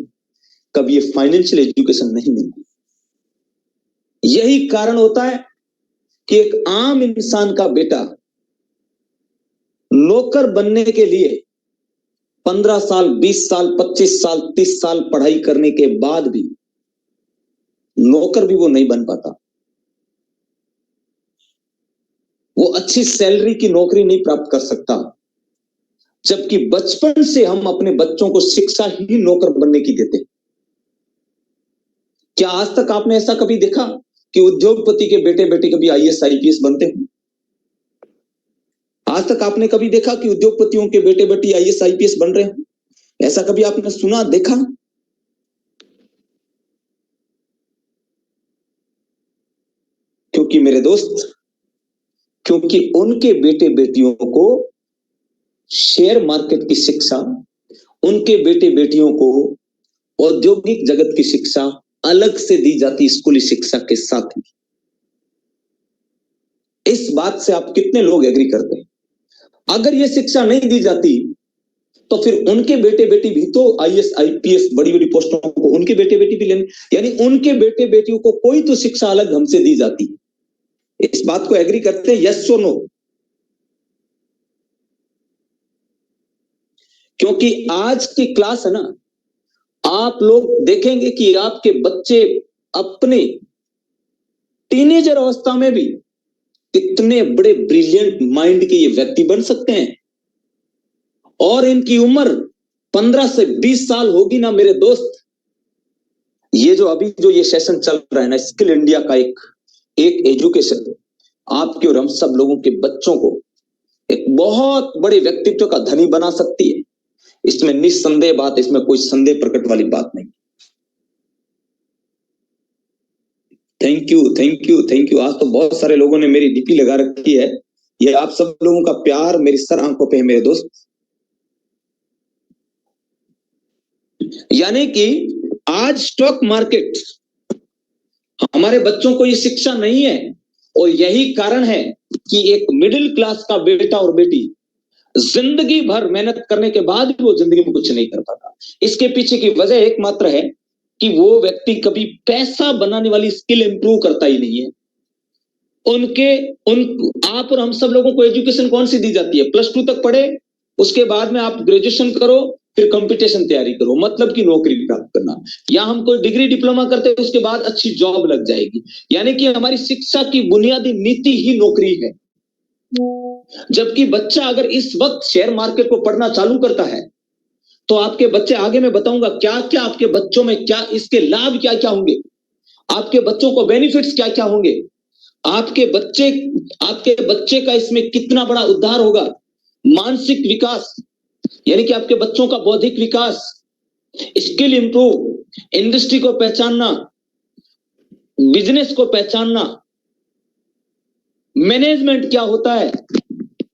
कभी ये फाइनेंशियल एजुकेशन नहीं मिलती। यही कारण होता है कि एक आम इंसान का बेटा नौकर बनने के लिए 15 साल, 20 साल, 25 साल, 30 साल पढ़ाई करने के बाद भी नौकर भी वो नहीं बन पाता। वो अच्छी सैलरी की नौकरी नहीं प्राप्त कर सकता, जबकि बचपन से हम अपने बच्चों को शिक्षा ही नौकर बनने की देते हैं। क्या आज तक आपने ऐसा कभी देखा कि उद्योगपति के बेटे बेटे कभी आईएएस आईपीएस बनते हैं? आज तक आपने कभी देखा कि उद्योगपतियों के बेटे बेटी आईएएस आईपीएस बन रहे हैं? ऐसा कभी आपने सुना, देखा? क्योंकि मेरे दोस्त, क्योंकि उनके बेटे बेटियों को शेयर मार्केट की शिक्षा, उनके बेटे बेटियों को औद्योगिक जगत की शिक्षा अलग से दी जाती, स्कूली शिक्षा के साथ ही। इस बात से आप कितने लोग एग्री करते हैं? अगर ये शिक्षा नहीं दी जाती तो फिर उनके बेटे बेटी भी तो आईएएस आईपीएस बड़ी बड़ी पोस्टों को उनके बेटे बेटी भी लेने, यानी उनके बेटे बेटियों को कोई तो शिक्षा अलग हमसे दी जाती है। इस बात को एग्री करते हैं, यस और नो? क्योंकि आज की क्लास है ना, आप लोग देखेंगे कि आपके बच्चे अपने टीनेजर अवस्था में भी कितने बड़े ब्रिलियंट माइंड के ये व्यक्ति बन सकते हैं। और इनकी उम्र 15 से 20 साल होगी ना मेरे दोस्त। ये जो अभी जो ये सेशन चल रहा है ना, स्किल इंडिया का एक एजुकेशन आपके और हम सब लोगों के बच्चों को एक बहुत बड़े व्यक्तित्व का धनी बना सकती है। इसमें निस्संदेह बात, इसमें कोई संदेह प्रकट वाली बात नहीं। Thank you, thank you, thank you. आज तो बहुत सारे लोगों ने मेरी डीपी लगा रखी है। ये आप सब लोगों का प्यार मेरी सर आंखों पे है मेरे दोस्त। यानी कि आज स्टॉक मार्केट हमारे बच्चों को ये शिक्षा नहीं है, और यही कारण है कि एक मिडिल क्लास का बेटा और बेटी जिंदगी भर मेहनत करने के बाद भी वो जिंदगी में कुछ नहीं कर पाता। इसके पीछे की वजह एकमात्र है कि वो व्यक्ति कभी पैसा बनाने वाली स्किल इंप्रूव करता ही नहीं है। आप और हम सब लोगों को एजुकेशन कौन सी दी जाती है? +2 तक पढ़े, उसके बाद में आप ग्रेजुएशन करो, फिर कंपटीशन तैयारी करो, मतलब कि नौकरी प्राप्त करना, या हम कोई डिग्री डिप्लोमा करते हैं उसके बाद अच्छी जॉब लग जाएगी। यानी कि हमारी शिक्षा की बुनियादी नीति ही नौकरी है। जबकि बच्चा अगर इस वक्त शेयर मार्केट को पढ़ना चालू करता है तो आपके बच्चे, आगे मैं बताऊंगा क्या क्या आपके बच्चों में क्या इसके लाभ क्या क्या होंगे, आपके बच्चों को बेनिफिट्स क्या क्या होंगे, आपके बच्चे का इसमें कितना बड़ा उद्धार होगा। मानसिक विकास यानी कि आपके बच्चों का बौद्धिक विकास, स्किल इंप्रूव, इंडस्ट्री को पहचानना, बिजनेस को पहचानना, मैनेजमेंट क्या होता है,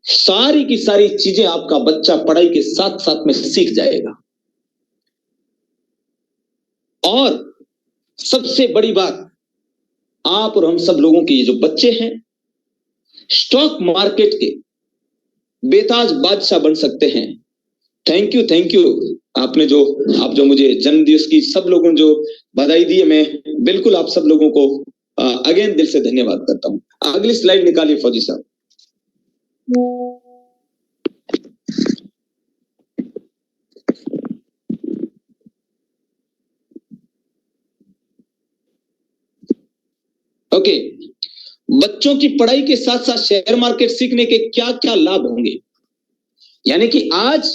सारी की सारी चीजें आपका बच्चा पढ़ाई के साथ साथ में सीख जाएगा। और सबसे बड़ी बात, आप और हम सब लोगों के ये जो बच्चे हैं स्टॉक मार्केट के बेताज बादशाह बन सकते हैं। थैंक यू आप जो मुझे जन्मदिवस की सब लोगों ने जो बधाई दी है, मैं बिल्कुल आप सब लोगों को अगेन दिल से धन्यवाद करता हूं। अगली स्लाइड निकालिए फौजी साहब। ओके, बच्चों की पढ़ाई के साथ साथ शेयर मार्केट सीखने के क्या क्या लाभ होंगे। यानी कि आज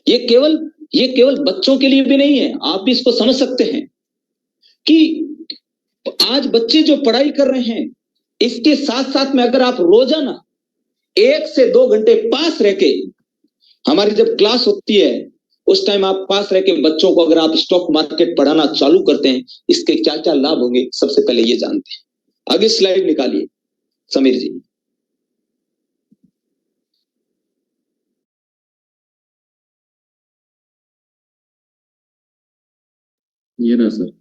ये केवल बच्चों के लिए भी नहीं है, आप भी इसको समझ सकते हैं कि आज बच्चे जो पढ़ाई कर रहे हैं इसके साथ साथ में अगर आप रोजाना 1 से 2 घंटे पास रह के, हमारी जब क्लास होती है उस टाइम आप पास रह के बच्चों को अगर आप स्टॉक मार्केट पढ़ाना चालू करते हैं, इसके क्या क्या लाभ होंगे सबसे पहले ये जानते हैं। आगे स्लाइड निकालिए समीर जी। ये ना सर।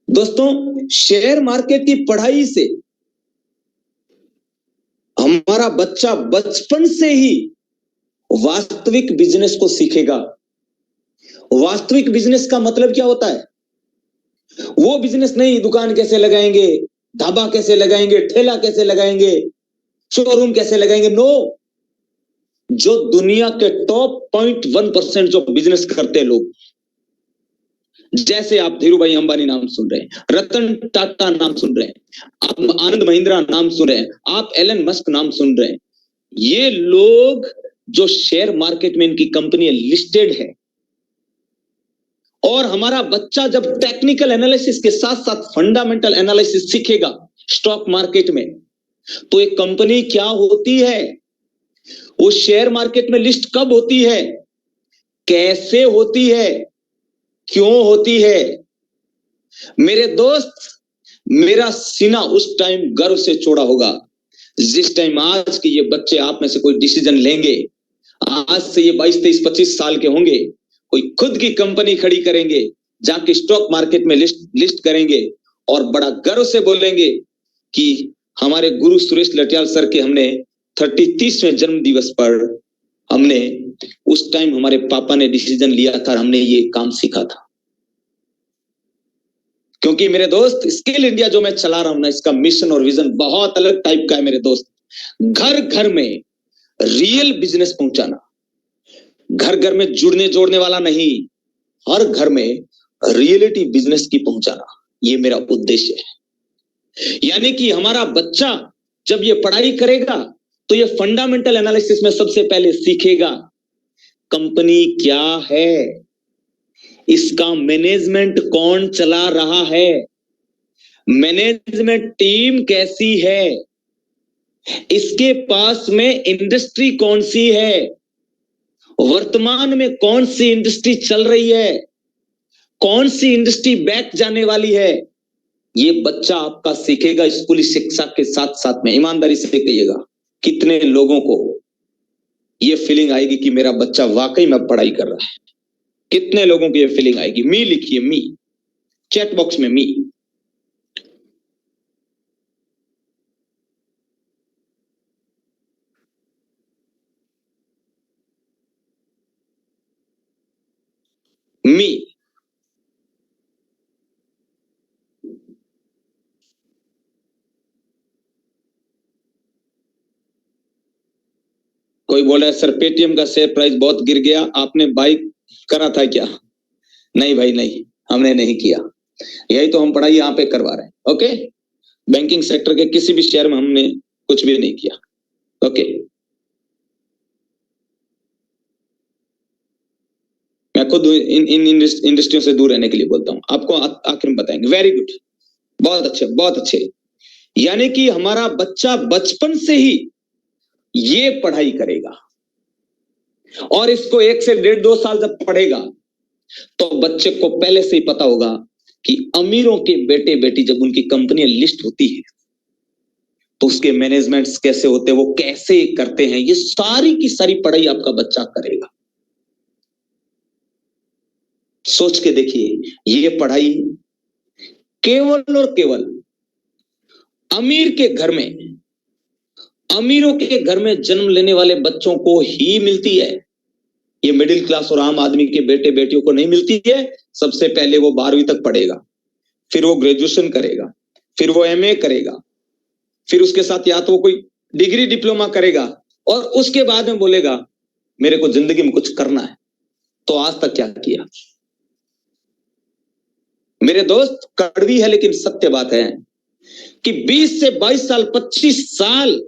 दोस्तों, शेयर मार्केट की पढ़ाई से हमारा बच्चा बचपन से ही वास्तविक बिजनेस को सीखेगा। वास्तविक बिजनेस का मतलब क्या होता है? वो बिजनेस नहीं दुकान कैसे लगाएंगे, ढाबा कैसे लगाएंगे, ठेला कैसे लगाएंगे, शोरूम कैसे लगाएंगे। नो, जो दुनिया के टॉप 0.1% जो बिजनेस करते हैं लोग, जैसे आप धीरू भाई अंबानी नाम सुन रहे हैं, रतन टाटा नाम सुन रहे हैं, आप आनंद महिंद्रा नाम सुन रहे हैं, आप एलन मस्क नाम सुन रहे हैं, ये लोग जो शेयर मार्केट में इनकी कंपनी लिस्टेड है। और हमारा बच्चा जब टेक्निकल एनालिसिस के साथ साथ फंडामेंटल एनालिसिस सीखेगा स्टॉक मार्केट में, तो एक कंपनी क्या होती है, वो शेयर मार्केट में लिस्ट कब होती है, कैसे होती है, क्यों होती है। मेरे दोस्त, मेरा सीना उस टाइम गर्व से चौड़ा होगा जिस टाइम आज के ये बच्चे आप में से कोई डिसीजन लेंगे, आज से ये 22, 23, 25 साल के होंगे, कोई खुद की कंपनी खड़ी करेंगे, जाके स्टॉक मार्केट में लिस्ट करेंगे और बड़ा गर्व से बोलेंगे कि हमारे गुरु सुरेश लटियाल सर के हमने 33वें जन्म दिवस पर हमने उस टाइम हमारे पापा ने डिसीजन लिया था, हमने ये काम सीखा था। क्योंकि मेरे दोस्त, स्किल इंडिया जो मैं चला रहा हूं ना, इसका मिशन और विजन बहुत अलग टाइप का है मेरे दोस्त। घर घर में रियल बिजनेस पहुंचाना, घर घर में जुड़ने जोड़ने वाला नहीं, हर घर में रियलिटी बिजनेस की पहुंचाना, ये मेरा उद्देश्य है। यानी कि हमारा बच्चा जब ये पढ़ाई करेगा तो ये फंडामेंटल एनालिसिस में सबसे पहले सीखेगा कंपनी क्या है, इसका मैनेजमेंट कौन चला रहा है, मैनेजमेंट टीम कैसी है, इसके पास में इंडस्ट्री कौन सी है, वर्तमान में कौन सी इंडस्ट्री चल रही है, कौन सी इंडस्ट्री बैक जाने वाली है। ये बच्चा आपका सीखेगा स्कूली शिक्षा के साथ साथ में। ईमानदारी से कहिएगा, कितने लोगों को ये फीलिंग आएगी कि मेरा बच्चा वाकई में पढ़ाई कर रहा है? कितने लोगों को ये फीलिंग आएगी? मी लिखिए, मी चैट बॉक्स में मी। मी कोई बोला सर पेटीएम का शेयर प्राइस बहुत गिर गया, आपने बाई करा था क्या? नहीं भाई नहीं, हमने नहीं किया। यही तो हम पढ़ाई यहाँ पे करवा रहे हैं। ओके, बैंकिंग सेक्टर के किसी भी शेयर में हमने कुछ भी नहीं किया। ओके, मैं खुद इन इंडस्ट्रियों से दूर रहने के लिए बोलता हूं, आपको आखिर में बताएंगे। वेरी गुड, बहुत अच्छे बहुत अच्छे। यानी कि हमारा बच्चा बचपन से ही ये पढ़ाई करेगा और इसको 1 से 1.5-2 साल जब पढ़ेगा तो बच्चे को पहले से ही पता होगा कि अमीरों के बेटे बेटी जब उनकी कंपनियां लिस्ट होती है तो उसके मैनेजमेंट्स कैसे होते हैं, वो कैसे करते हैं, ये सारी की सारी पढ़ाई आपका बच्चा करेगा। सोच के देखिए, ये पढ़ाई केवल और केवल अमीर के घर में, अमीरों के घर में जन्म लेने वाले बच्चों को ही मिलती है। ये मिडिल क्लास और आम आदमी के बेटे बेटियों को नहीं मिलती है। सबसे पहले वो 12वीं तक पढ़ेगा, फिर वो ग्रेजुएशन करेगा, फिर वो एमए करेगा, फिर उसके साथ या तो वो कोई डिग्री डिप्लोमा करेगा और उसके बाद में बोलेगा मेरे को जिंदगी में कुछ करना है। तो आज तक क्या किया? मेरे दोस्त, कड़वी है लेकिन सत्य बात है कि 20 से 22 साल 25 साल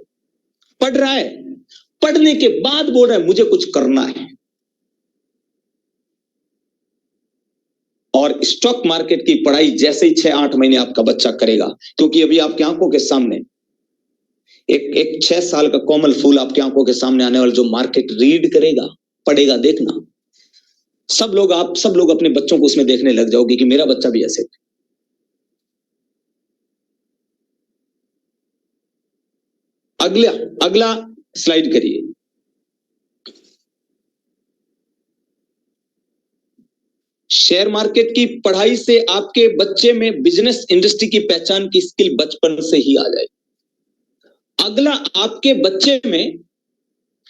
पढ़ रहा है, पढ़ने के बाद बोल रहा है मुझे कुछ करना है। और स्टॉक मार्केट की पढ़ाई जैसे ही 6-8 महीने आपका बच्चा करेगा, क्योंकि अभी आपकी आंखों के सामने एक 6 साल का कोमल फूल आपकी आंखों के सामने आने वाला जो मार्केट रीड करेगा, पढ़ेगा, देखना आप सब लोग अपने बच्चों को उसमें देखने लग जाओगे कि मेरा बच्चा भी ऐसे। अगला स्लाइड करिए। शेयर मार्केट की पढ़ाई से आपके बच्चे में बिजनेस इंडस्ट्री की पहचान की स्किल बचपन से ही आ जाए। अगला, आपके बच्चे में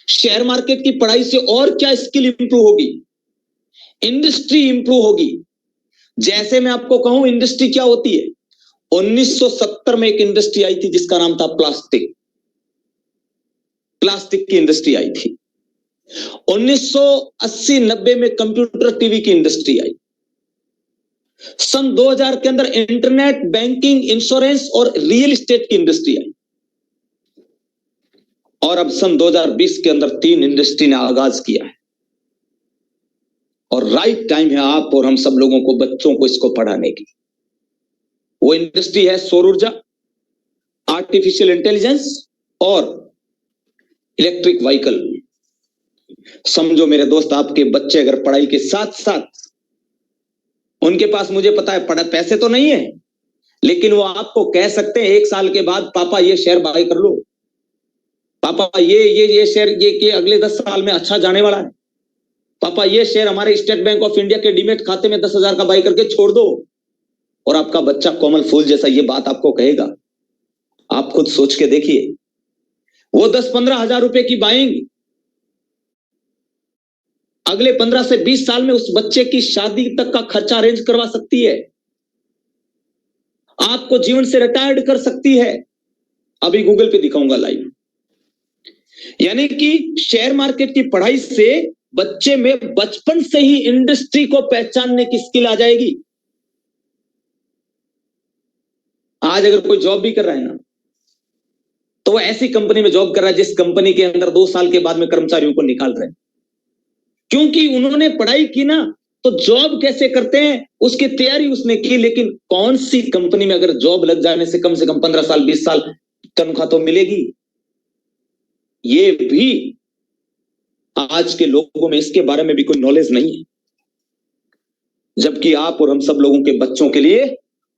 शेयर मार्केट की पढ़ाई से और क्या स्किल इंप्रूव होगी? इंडस्ट्री इंप्रूव होगी। जैसे मैं आपको कहूं इंडस्ट्री क्या होती है, 1970 में एक इंडस्ट्री आई थी जिसका नाम था प्लास्टिक की इंडस्ट्री आई थी। 1980-90 में कंप्यूटर टीवी की इंडस्ट्री आई। सन 2000 के अंदर इंटरनेट बैंकिंग, इंश्योरेंस और रियल एस्टेट की इंडस्ट्री आई। और अब सन 2020 के अंदर 3 इंडस्ट्री ने आगाज किया है। और राइट टाइम है आप और हम सब लोगों को, बच्चों को इसको पढ़ाने की। वो इंडस्ट्री है सौर ऊर्जा, आर्टिफिशियल इंटेलिजेंस और इलेक्ट्रिक व्हीकल। समझो मेरे दोस्त, आपके बच्चे अगर पढ़ाई के साथ साथ, उनके पास मुझे पता है पैसे तो नहीं है, लेकिन वो आपको कह सकते हैं 1 साल के बाद पापा ये शेयर बाय कर लो, पापा ये शेयर ये अगले 10 साल में अच्छा जाने वाला है, पापा ये शेयर हमारे स्टेट बैंक ऑफ इंडिया के डीमेट खाते में 10,000 का बाय करके छोड़ दो। और आपका बच्चा कोमल फूल जैसा ये बात आपको कहेगा। आप खुद सोच के देखिए, वो 10-15 हजार रुपए की बाइंग अगले 15 से 20 साल में उस बच्चे की शादी तक का खर्चा अरेंज करवा सकती है, आपको जीवन से रिटायर्ड कर सकती है। अभी गूगल पे दिखाऊंगा लाइव। यानी कि शेयर मार्केट की पढ़ाई से बच्चे में बचपन से ही इंडस्ट्री को पहचानने की स्किल आ जाएगी। आज अगर कोई जॉब भी कर रहा है ना, तो वो ऐसी कंपनी में जॉब कर रहा है जिस कंपनी के अंदर 2 साल के बाद में कर्मचारियों को निकाल रहे हैं, क्योंकि उन्होंने पढ़ाई की ना। तो जॉब कैसे करते हैं उसकी तैयारी उसने की, लेकिन कौन सी कंपनी में अगर जॉब लग जाने से कम 15 साल 20 साल तनख्वाह तो मिलेगी। ये भी आज के लोगों में इसके बारे में भी कोई नॉलेज नहीं है, जबकि आप और हम सब लोगों के बच्चों के लिए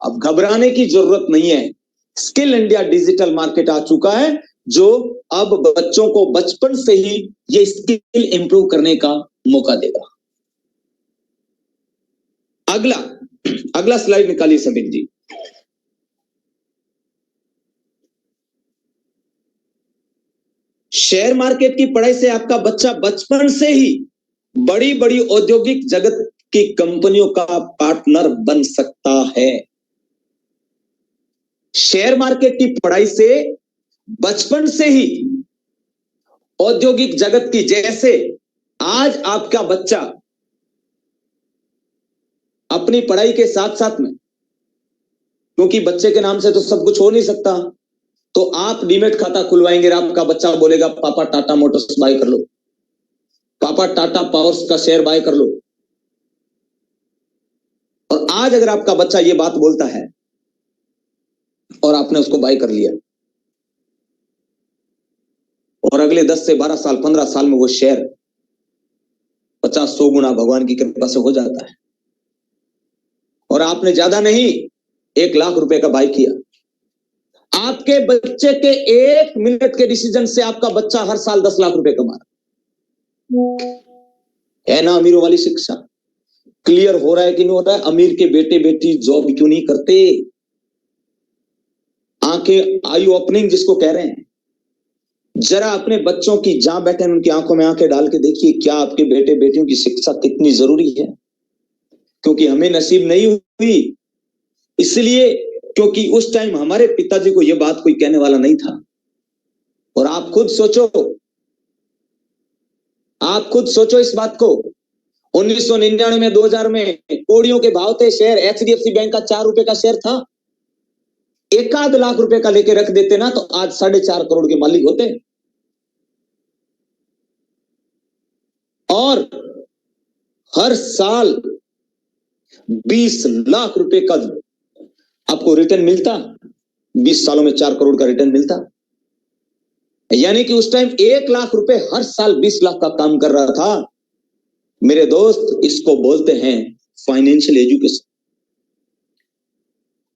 अब घबराने की जरूरत नहीं है। स्किल इंडिया डिजिटल मार्केट आ चुका है जो अब बच्चों को बचपन से ही ये स्किल इंप्रूव करने का मौका देगा। अगला स्लाइड निकालिए समीर जी। शेयर मार्केट की पढ़ाई से आपका बच्चा बचपन से ही बड़ी बड़ी औद्योगिक जगत की कंपनियों का पार्टनर बन सकता है। शेयर मार्केट की पढ़ाई से बचपन से ही औद्योगिक जगत की, जैसे आज आपका बच्चा अपनी पढ़ाई के साथ साथ में, क्योंकि बच्चे के नाम से तो सब कुछ हो नहीं सकता, तो आप डीमेट खाता खुलवाएंगे, आपका बच्चा बोलेगा पापा टाटा मोटर्स बाय कर लो, पापा टाटा पावर्स का शेयर बाय कर लो। और आज अगर आपका बच्चा ये बात बोलता है और आपने उसको बाय कर लिया, और अगले 10 से 12 साल 15 साल में वो शेयर 50-100 गुना भगवान की कृपा से हो जाता है, और आपने ज्यादा नहीं 1 लाख रुपए का बाय किया, आपके बच्चे के 1 मिनट के डिसीजन से आपका बच्चा हर साल 10 लाख रुपए कमा रहा है ना। अमीरों वाली शिक्षा क्लियर हो रहा है कि नहीं हो रहा है? अमीर के बेटे बेटी जॉब क्यों नहीं करते? आंखें आई ओपनिंग जिसको कह रहे हैं, जरा अपने बच्चों की जहां बैठे हैं उनकी आंखों में आंखें डाल के देखिए, क्या आपके बेटे बेटियों की शिक्षा कितनी जरूरी है। क्योंकि हमें नसीब नहीं हुई, इसलिए क्योंकि उस टाइम हमारे पिताजी को यह बात कोई कहने वाला नहीं था। और आप खुद सोचो इस बात को, 1999 में 2000 में कौड़ियों के भाव थे शेयर। एचडीएफसी बैंक का 4 रुपए का शेयर था, 1 लाख रुपए का लेके रख देते ना तो आज 4.5 करोड़ के मालिक होते। और हर साल 20 लाख रुपए का आपको रिटर्न मिलता, 20 सालों में 4 करोड़ का रिटर्न मिलता। यानी कि उस टाइम 1 लाख रुपए हर साल 20 लाख का काम कर रहा था। मेरे दोस्त, इसको बोलते हैं फाइनेंशियल एजुकेशन।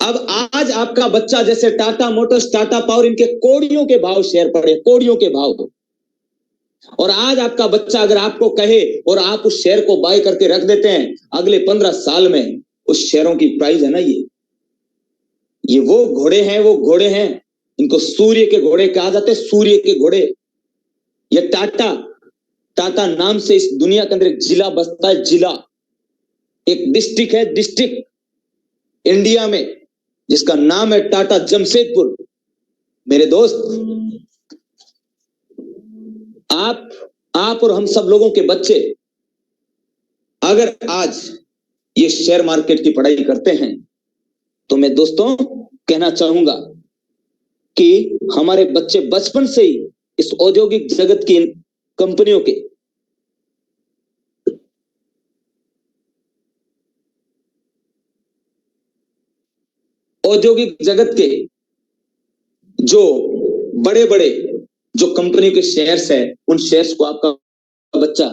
अब आज आपका बच्चा, जैसे टाटा मोटर्स, टाटा पावर, इनके कौड़ियों के भाव शेयर पड़े, कौड़ियों के भाव, और आज आपका बच्चा अगर आपको कहे और आप उस शेयर को बाय करके रख देते हैं, अगले 15 साल में उस शेयरों की प्राइस है ना, ये वो घोड़े हैं, इनको सूर्य के घोड़े कहा जाते हैं, सूर्य के घोड़े। ये टाटा नाम से इस दुनिया के अंदर एक जिला बसता है, जिला, एक डिस्ट्रिक्ट है, डिस्ट्रिक्ट इंडिया में, जिसका नाम है टाटा जमशेदपुर। मेरे दोस्त, आप और हम सब लोगों के बच्चे अगर आज ये शेयर मार्केट की पढ़ाई करते हैं, तो मैं दोस्तों कहना चाहूंगा कि हमारे बच्चे बचपन से ही इस औद्योगिक जगत की कंपनियों के जो बड़े बड़े जो कंपनी के शेयर्स है, उन शेयर्स को आपका बच्चा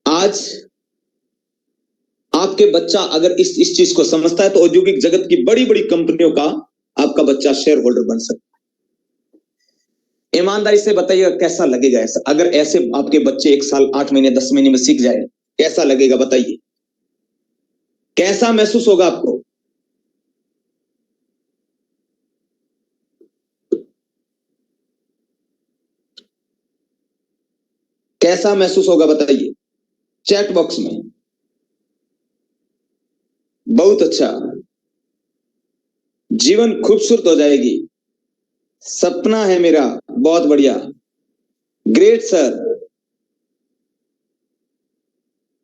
आज, आपके बच्चा अगर इस चीज को समझता है तो औद्योगिक जगत की बड़ी बड़ी कंपनियों का आपका बच्चा शेयर होल्डर बन सकता है। ईमानदारी से बताइएगा कैसा लगेगा ऐसा, अगर ऐसे आपके बच्चे 1 साल 8 महीने 10 महीने में सीख जाए, कैसा लगेगा बताइए, कैसा महसूस होगा आपको? कैसा महसूस होगा बताइए चैट बॉक्स में। बहुत अच्छा, जीवन खूबसूरत हो जाएगी, सपना है मेरा, बहुत बढ़िया, ग्रेट सर,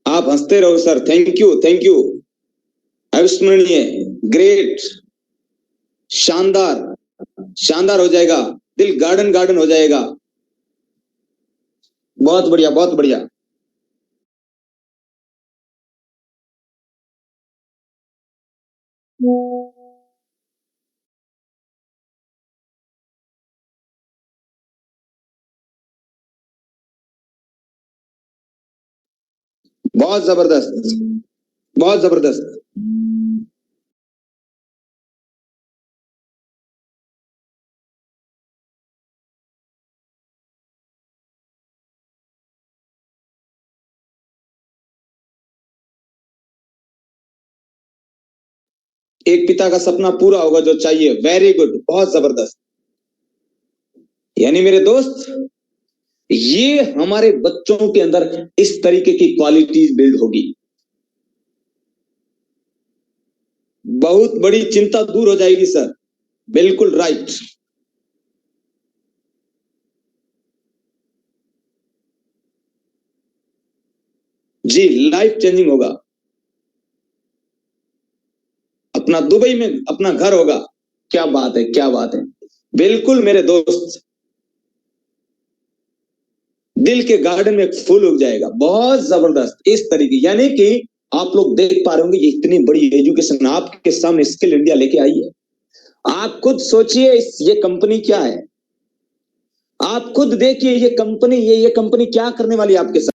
आप हंसते रहो सर, थैंक यू, अविस्मरणीय, ग्रेट, शानदार हो जाएगा, दिल गार्डन हो जाएगा, बहुत बढ़िया, बहुत बढ़िया। बहुत जबरदस्त, बहुत जबरदस्त। एक पिता का सपना पूरा होगा जो चाहिए, वेरी गुड, बहुत जबरदस्त। यानी मेरे दोस्त, ये हमारे बच्चों के अंदर इस तरीके की क्वालिटीज बिल्ड होगी, बहुत बड़ी चिंता दूर हो जाएगी सर, बिल्कुल राइट। जी, लाइफ चेंजिंग होगा। अपना दुबई में अपना घर होगा। क्या बात है, क्या बात है। बिल्कुल मेरे दोस्त, दिल के गार्डन में एक फूल उग जाएगा, बहुत जबरदस्त इस तरीके। यानी कि आप लोग देख पा रहे होंगे ये इतनी बड़ी एजुकेशन आपके सामने स्किल इंडिया लेके आई है। आप खुद सोचिए ये कंपनी क्या है, आप खुद देखिए ये कंपनी ये कंपनी क्या करने वाली है आपके साथ।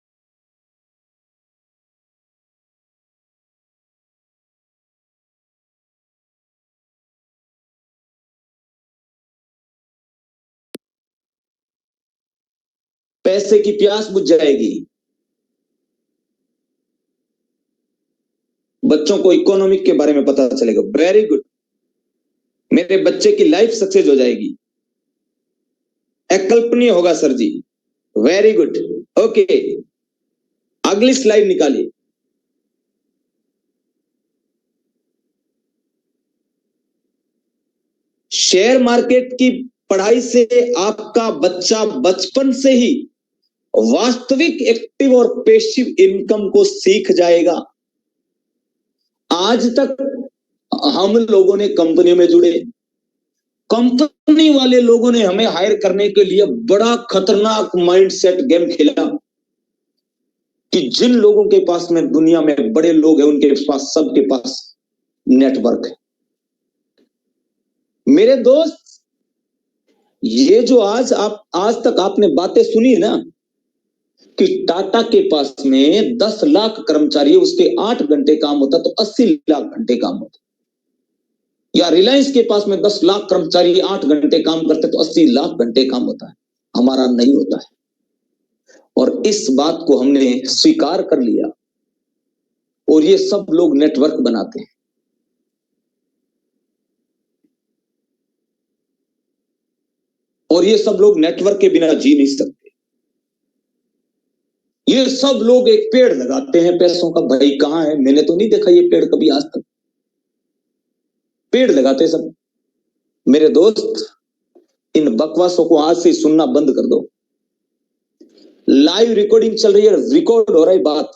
पैसे की प्यास बुझ जाएगी, बच्चों को इकोनॉमिक के बारे में पता चलेगा। वेरी गुड, मेरे बच्चे की लाइफ सक्सेस हो जाएगी, अकल्पनीय होगा सर जी। वेरी गुड, ओके, अगली स्लाइड निकालिए। शेयर मार्केट की पढ़ाई से आपका बच्चा बचपन से ही वास्तविक एक्टिव और पैसिव इनकम को सीख जाएगा। आज तक हम लोगों ने कंपनियों में जुड़े, कंपनी वाले लोगों ने हमें हायर करने के लिए बड़ा खतरनाक माइंडसेट गेम खेला कि जिन लोगों के पास में दुनिया में बड़े लोग हैं उनके पास सबके पास नेटवर्क है। मेरे दोस्त, ये जो आज तक आपने बातें सुनी है ना कि टाटा के पास में 10 लाख कर्मचारी है, उसके 8 घंटे काम होता तो 80 लाख घंटे काम होता, या रिलायंस के पास में 10 लाख कर्मचारी 8 घंटे काम करते तो 80 लाख घंटे काम होता है। हमारा नहीं होता है, और इस बात को हमने स्वीकार कर लिया, और ये सब लोग नेटवर्क बनाते हैं। और ये सब लोग नेटवर्क के बिना जी नहीं सकते। ये सब लोग एक पेड़ लगाते हैं पैसों का। भाई कहां है, मैंने तो नहीं देखा ये पेड़ कभी आज तक। पेड़ लगाते सब। मेरे दोस्त, इन बकवासों को आज से सुनना बंद कर दो। लाइव रिकॉर्डिंग चल रही है, रिकॉर्ड हो रहा है बात।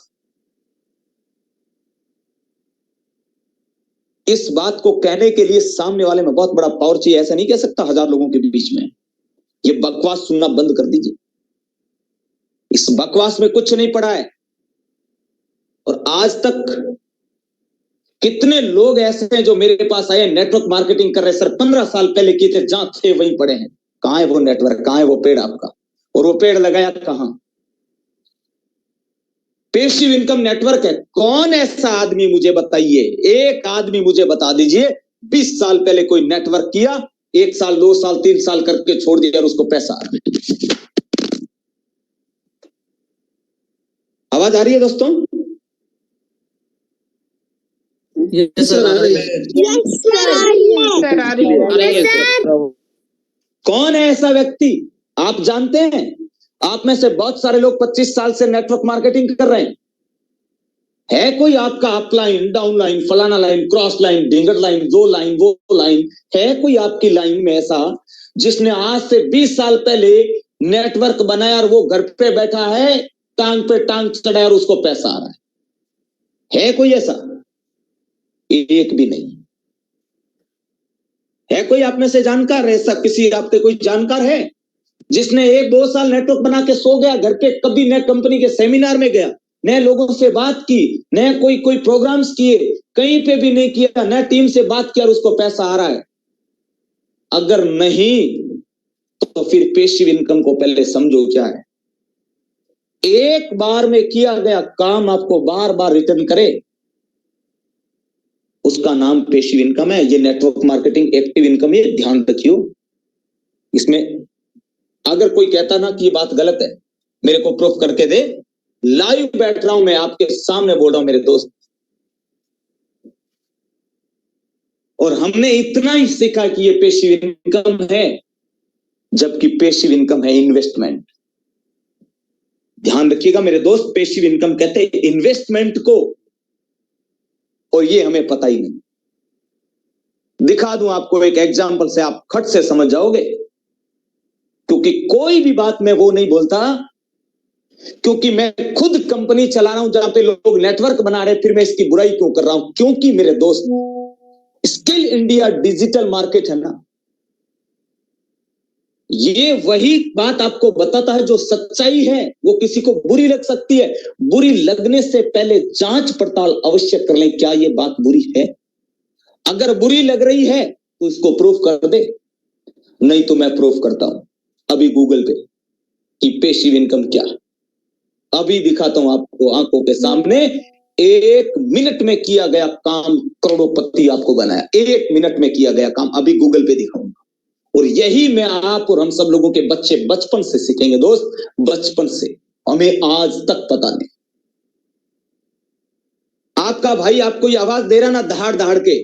इस बात को कहने के लिए सामने वाले में बहुत बड़ा पावर चाहिए। ऐसा नहीं कह सकता 1000 लोगों के बीच में। ये बकवास सुनना बंद कर दीजिए। इस बकवास में कुछ नहीं पड़ा है। और आज तक कितने लोग ऐसे हैं जो मेरे पास आए नेटवर्क मार्केटिंग कर रहे, सर 15 साल पहले किए थे, जहां थे वहीं पड़े हैं। कहां है वो नेटवर्क, कहां है वो पेड़ आपका, और वो पेड़ लगाया कहां? पैसिव इनकम नेटवर्क है। कौन ऐसा आदमी मुझे बताइए, एक आदमी मुझे बता दीजिए 20 साल पहले कोई नेटवर्क किया, 1 साल 2 साल 3 साल करके छोड़ दिया और उसको पैसा आ रहा। आवाज आ रही है दोस्तों? कौन है ऐसा व्यक्ति, आप जानते हैं? आप में से बहुत सारे लोग 25 साल से नेटवर्क मार्केटिंग कर रहे हैं। है कोई आपका अपलाइन, डाउनलाइन, फलाना लाइन, क्रॉस लाइन, ढिंगर लाइन, जो लाइन वो लाइन, है कोई आपकी लाइन में ऐसा जिसने आज से 20 साल पहले नेटवर्क बनाया और वो घर पे बैठा है, टांग पे टांग चढ़ाया और उसको पैसा आ रहा है कोई ऐसा? एक भी नहीं है। कोई आप में से जानकार है ऐसा? किसी आपके कोई जानकार है जिसने 1-2 साल नेटवर्क बना के सो गया घर पे, कभी न कंपनी के सेमिनार में गया, न लोगों से बात की, न कोई प्रोग्राम्स किए, कहीं पे भी नहीं किया, न टीम से बात किया और उसको पैसा आ रहा है? अगर नहीं तो फिर पैसिव इनकम को पहले समझो क्या है। एक बार में किया गया काम आपको बार बार रिटर्न करे, उसका नाम पैसिव इनकम है। ये नेटवर्क मार्केटिंग एक्टिव इनकम है, ध्यान रखियो। इसमें अगर कोई कहता ना कि ये बात गलत है, मेरे को प्रूफ करके दे। लाइव बैठ रहा हूं मैं, आपके सामने बोल रहा हूं मेरे दोस्त। और हमने इतना ही सीखा कि ये पैसिव इनकम है, जबकि पैसिव इनकम है इन्वेस्टमेंट। ध्यान रखिएगा मेरे दोस्त, पैसिव इनकम कहते हैं इन्वेस्टमेंट को, और ये हमें पता ही नहीं। दिखा दूं आपको एक एग्जांपल से, आप खट से समझ जाओगे। क्योंकि कोई भी बात में वो नहीं बोलता क्योंकि मैं खुद कंपनी चला रहा हूं जहां पे लोग नेटवर्क बना रहे हैं, फिर मैं इसकी बुराई क्यों कर रहा हूं? क्योंकि मेरे दोस्त स्किल इंडिया डिजिटल मार्केट है ना, ये वही बात आपको बताता है जो सच्चाई है। वो किसी को बुरी लग सकती है, बुरी लगने से पहले जांच पड़ताल अवश्य कर लें, क्या ये बात बुरी है? अगर बुरी लग रही है तो इसको प्रूफ कर दे, नहीं तो मैं प्रूफ करता हूं अभी गूगल पे कि पैसिव इनकम क्या है। अभी दिखाता हूं आपको आंखों के सामने। 1 मिनट में किया गया काम करोड़पति आपको बनाया, 1 मिनट में किया गया काम अभी गूगल पे दिखाऊंगा। और यही मैं आप और हम सब लोगों के बच्चे बचपन से सीखेंगे दोस्त, बचपन से, हमें आज तक पता नहीं। आपका भाई आपको ये आवाज दे रहा ना दहाड़ दहाड़ के,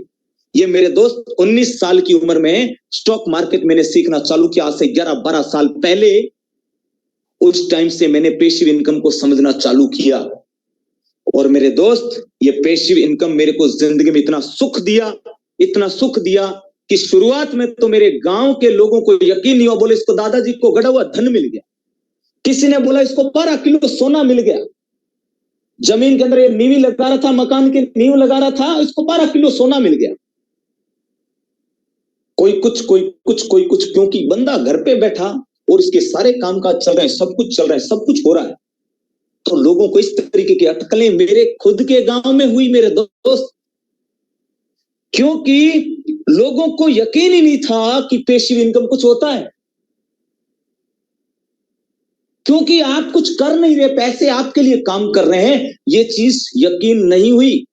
ये मेरे दोस्त 19 साल की उम्र में स्टॉक मार्केट मैंने सीखना चालू किया, आज से 11-12 साल पहले। उस टाइम से मैंने पैसिव इनकम को समझना चालू किया। और मेरे दोस्त, ये पैसिव इनकम मेरे को जिंदगी में इतना सुख दिया, इतना सुख दिया कि शुरुआत में तो मेरे गांव के लोगों को यकीन नहीं हुआ। बोले इसको दादाजी को गड़ा हुआ धन मिल गया, किसी ने बोला इसको 12 किलो सोना मिल गया, जमीन के अंदर ये नींव लगा रहा था, मकान की नींव लगा रहा था, इसको 12 किलो सोना मिल गया। कोई कुछ कोई कुछ कोई कुछ, क्योंकि बंदा घर पे बैठा और इसके सारे कामकाज चल रहे हैं, सब कुछ चल रहा है, सब कुछ हो रहा है। तो लोगों को इस तरीके की अटकलें मेरे खुद के गांव में हुई मेरे दोस्त, क्योंकि लोगों को यकीन ही नहीं था कि पैसिव इनकम कुछ होता है। क्योंकि आप कुछ कर नहीं रहे, पैसे आपके लिए काम कर रहे हैं, ये चीज यकीन नहीं हुई।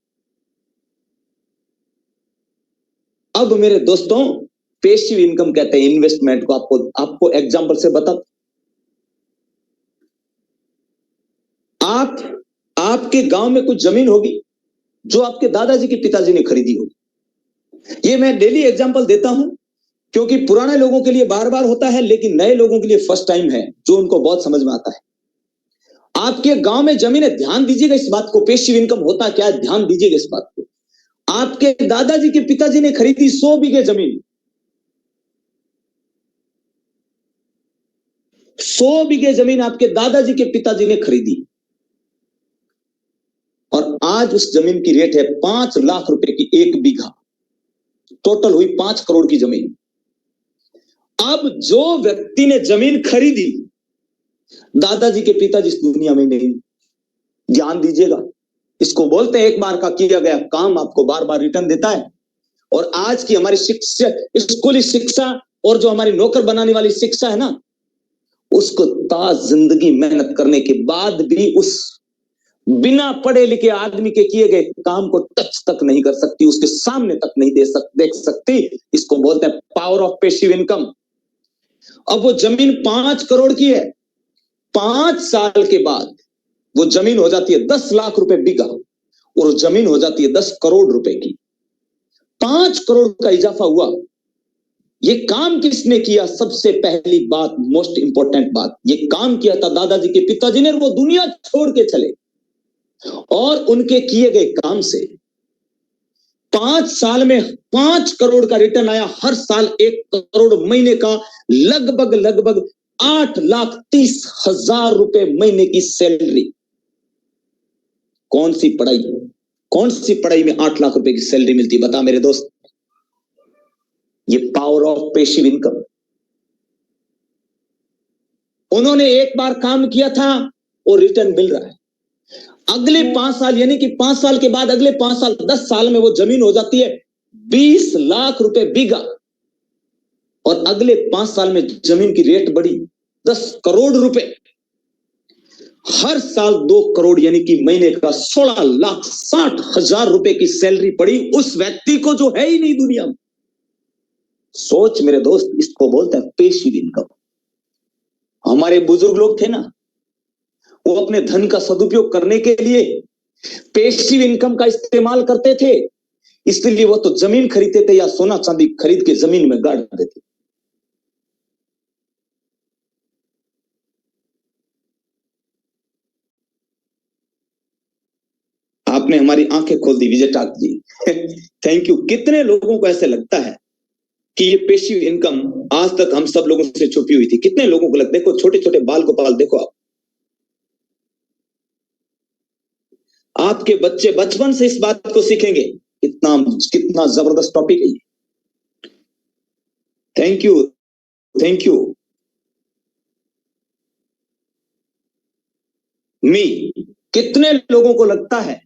अब मेरे दोस्तों, पैसिव इनकम कहते हैं इन्वेस्टमेंट को। आपको एग्जांपल से बता, आपके गांव में कुछ जमीन होगी जो आपके दादाजी के पिताजी ने खरीदी होगी। ये मैं डेली एग्जांपल देता हूं क्योंकि पुराने लोगों के लिए बार बार होता है, लेकिन नए लोगों के लिए फर्स्ट टाइम है, जो उनको बहुत समझ में आता है। आपके गांव में जमीन है, ध्यान दीजिएगा इस बात को, पैसिव इनकम होता क्या है, ध्यान दीजिएगा इस बात को। आपके दादाजी के पिताजी ने खरीदी 100 बीघे जमीन, 100 बीघे जमीन आपके दादाजी के पिताजी ने खरीदी, और आज उस जमीन की रेट है 5 लाख रुपए की 1 बीघा, टोटल हुई 5 करोड़ की जमीन। अब जो व्यक्ति ने जमीन खरीदी, दादाजी के पिताजी इस दुनिया में नहीं। ध्यान दीजिएगा, इसको बोलते हैं एक बार का किया गया काम आपको बार बार रिटर्न देता है। और आज की हमारी शिक्षा, स्कूली शिक्षा और जो हमारी नौकर बनाने वाली शिक्षा है ना, उसको ताज जिंदगी मेहनत करने के बाद भी उस बिना पढ़े लिखे आदमी के किए गए काम को टच तक नहीं कर सकती, उसके सामने तक नहीं देख सकती। इसको बोलते हैं पावर ऑफ पैसिव इनकम। अब वो जमीन 5 करोड़ की है, 5 साल के बाद वो जमीन हो जाती है 10 लाख रुपए बीघा, और जमीन हो जाती है 10 करोड़ रुपए की। 5 करोड़ का इजाफा हुआ। ये काम किसने किया? सबसे पहली बात, मोस्ट इंपॉर्टेंट बात, ये काम किया था दादाजी के पिताजी ने, और वो दुनिया छोड़ के चले। और उनके किए गए काम से 5 साल में 5 करोड़ का रिटर्न आया। हर साल 1 करोड़ महीने का, लगभग 8,30,000 रुपए महीने की सैलरी। कौन सी पढ़ाई में 8 लाख रुपए की सैलरी मिलती, बता मेरे दोस्त? ये पावर ऑफ पैसिव इनकम। उन्होंने एक बार काम किया था और रिटर्न मिल रहा है। अगले 5 साल, यानी कि 5 साल के बाद अगले 5 साल, 10 साल में वो जमीन हो जाती है 20 लाख रुपए बीघा, और अगले 5 साल में जमीन की रेट बढ़ी 10 करोड़ रुपए। हर साल 2 करोड़, यानी कि महीने का 16,60,000 रुपए की सैलरी पड़ी उस व्यक्ति को जो है ही नहीं दुनिया में। सोच मेरे दोस्त, इसको बोलते हैं पैसिव इनकम। हमारे बुजुर्ग लोग थे ना, वो अपने धन का सदुपयोग करने के लिए पैसिव इनकम का इस्तेमाल करते थे, इसलिए वो तो जमीन खरीदते थे या सोना चांदी खरीद के जमीन में गाड़ देते। आपने हमारी आंखें खोल दी विजय टाक जी। Thank you. कितने लोगों को ऐसे लगता है कि ये पैसिव इनकम आज तक हम सब लोगों से छुपी हुई थी? कितने लोगों को लगता है? देखो छोटे छोटे बाल गोपाल देखो आप, आपके बच्चे बचपन से इस बात को सीखेंगे। कितना कितना जबरदस्त टॉपिक है ये। Thank you, thank you. मी कितने लोगों को लगता है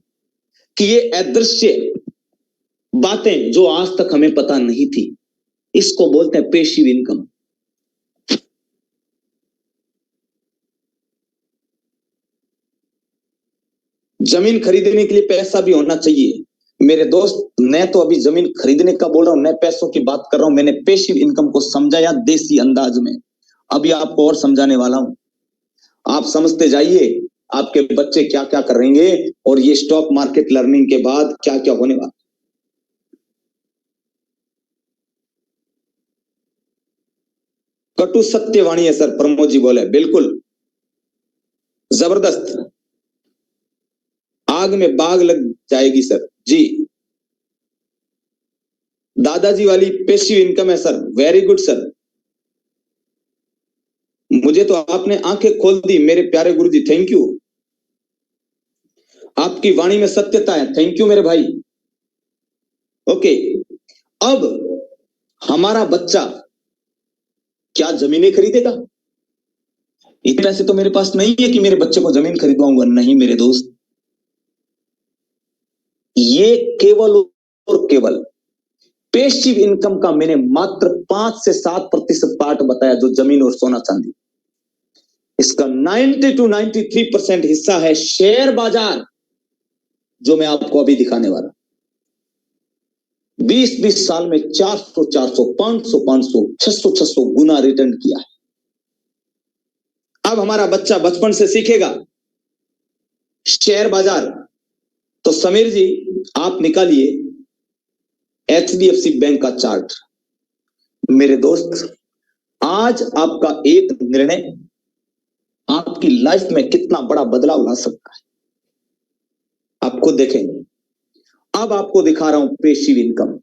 कि ये अदृश्य बातें जो आज तक हमें पता नहीं थी, इसको बोलते हैं पेसिव इनकम। जमीन खरीदने के लिए पैसा भी होना चाहिए मेरे दोस्त। मैं तो अभी जमीन खरीदने का बोल रहा हूं, मैं पैसों की बात कर रहा हूं। मैंने पेसिव इनकम को समझाया देसी अंदाज में, अभी आपको और समझाने वाला हूं। आप समझते जाइए आपके बच्चे क्या क्या करेंगे और ये स्टॉक मार्केट लर्निंग के बाद क्या क्या होने वाला। कटु सत्यवाणी है सर, प्रमोद जी बोले, बिल्कुल जबरदस्त। आग में बाग लग जाएगी सर जी। दादाजी वाली पेसिव इनकम है सर, वेरी गुड सर। मुझे तो आपने आंखें खोल दी मेरे प्यारे गुरुजी, थैंक यू। आपकी वाणी में सत्यता है, थैंक यू मेरे भाई। ओके, अब हमारा बच्चा क्या जमीनें खरीदेगा? इतने पैसे तो मेरे पास नहीं है कि मेरे बच्चे को जमीन खरीदवाऊंगा, नहीं मेरे दोस्त। ये केवल और केवल पेसिव इनकम का मैंने मात्र 5 से 7% पार्ट बताया, जो जमीन और सोना चांदी। इसका 90 to 93% हिस्सा है शेयर बाजार, जो मैं आपको अभी दिखाने वाला। 20-20 साल में 400-400, 500-500, 600-600 गुना रिटर्न किया है। अब हमारा बच्चा बचपन से सीखेगा शेयर बाजार। तो समीर जी आप निकालिए HDFC बैंक का चार्ट। मेरे दोस्त, आज आपका एक निर्णय आपकी लाइफ में कितना बड़ा बदलाव ला सकता है, आपको देखेंगे। अब आपको दिखा रहा हूं पेसिव इनकम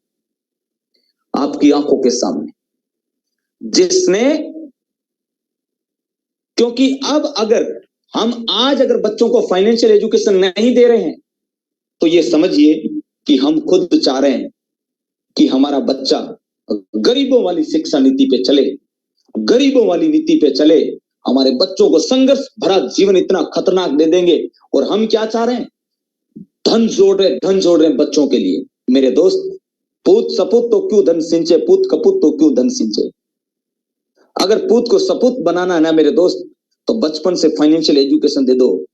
आपकी आंखों के सामने, जिसने, क्योंकि अब अगर हम आज अगर बच्चों को फाइनेंशियल एजुकेशन नहीं दे रहे हैं, तो ये समझिए कि हम खुद चाह रहे हैं कि हमारा बच्चा गरीबों वाली शिक्षा नीति पे चले, गरीबों वाली नीति पे चले। हमारे बच्चों को संघर्ष भरा जीवन इतना खतरनाक दे देंगे। और हम क्या चाह रहे हैं? धन जोड़ रहे हैं बच्चों के लिए। मेरे दोस्त, पूत सपूत तो क्यों धन सिंचे, पूत कपूत तो क्यों धन सिंचे। अगर पूत को सपूत बनाना है ना मेरे दोस्त, तो बचपन से फाइनेंशियल एजुकेशन दे दो।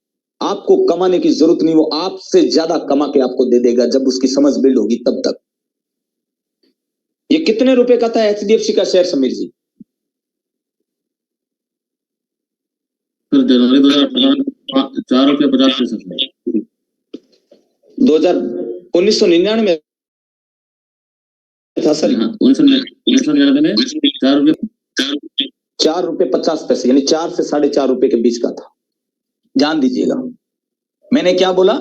आपको कमाने की जरूरत नहीं, वो आपसे ज्यादा कमा के आपको दे देगा जब उसकी समझ बिल्ड होगी तब तक। ये कितने रुपए का था HDFC का शेयर समीर जी? सर जनवरी 2018 ₹4.50 1999 में था सर। 1999 में ₹4.50, यानी 4 से 4.5 रुपए के बीच का था। ध्यान दीजिएगा, मैंने क्या बोला?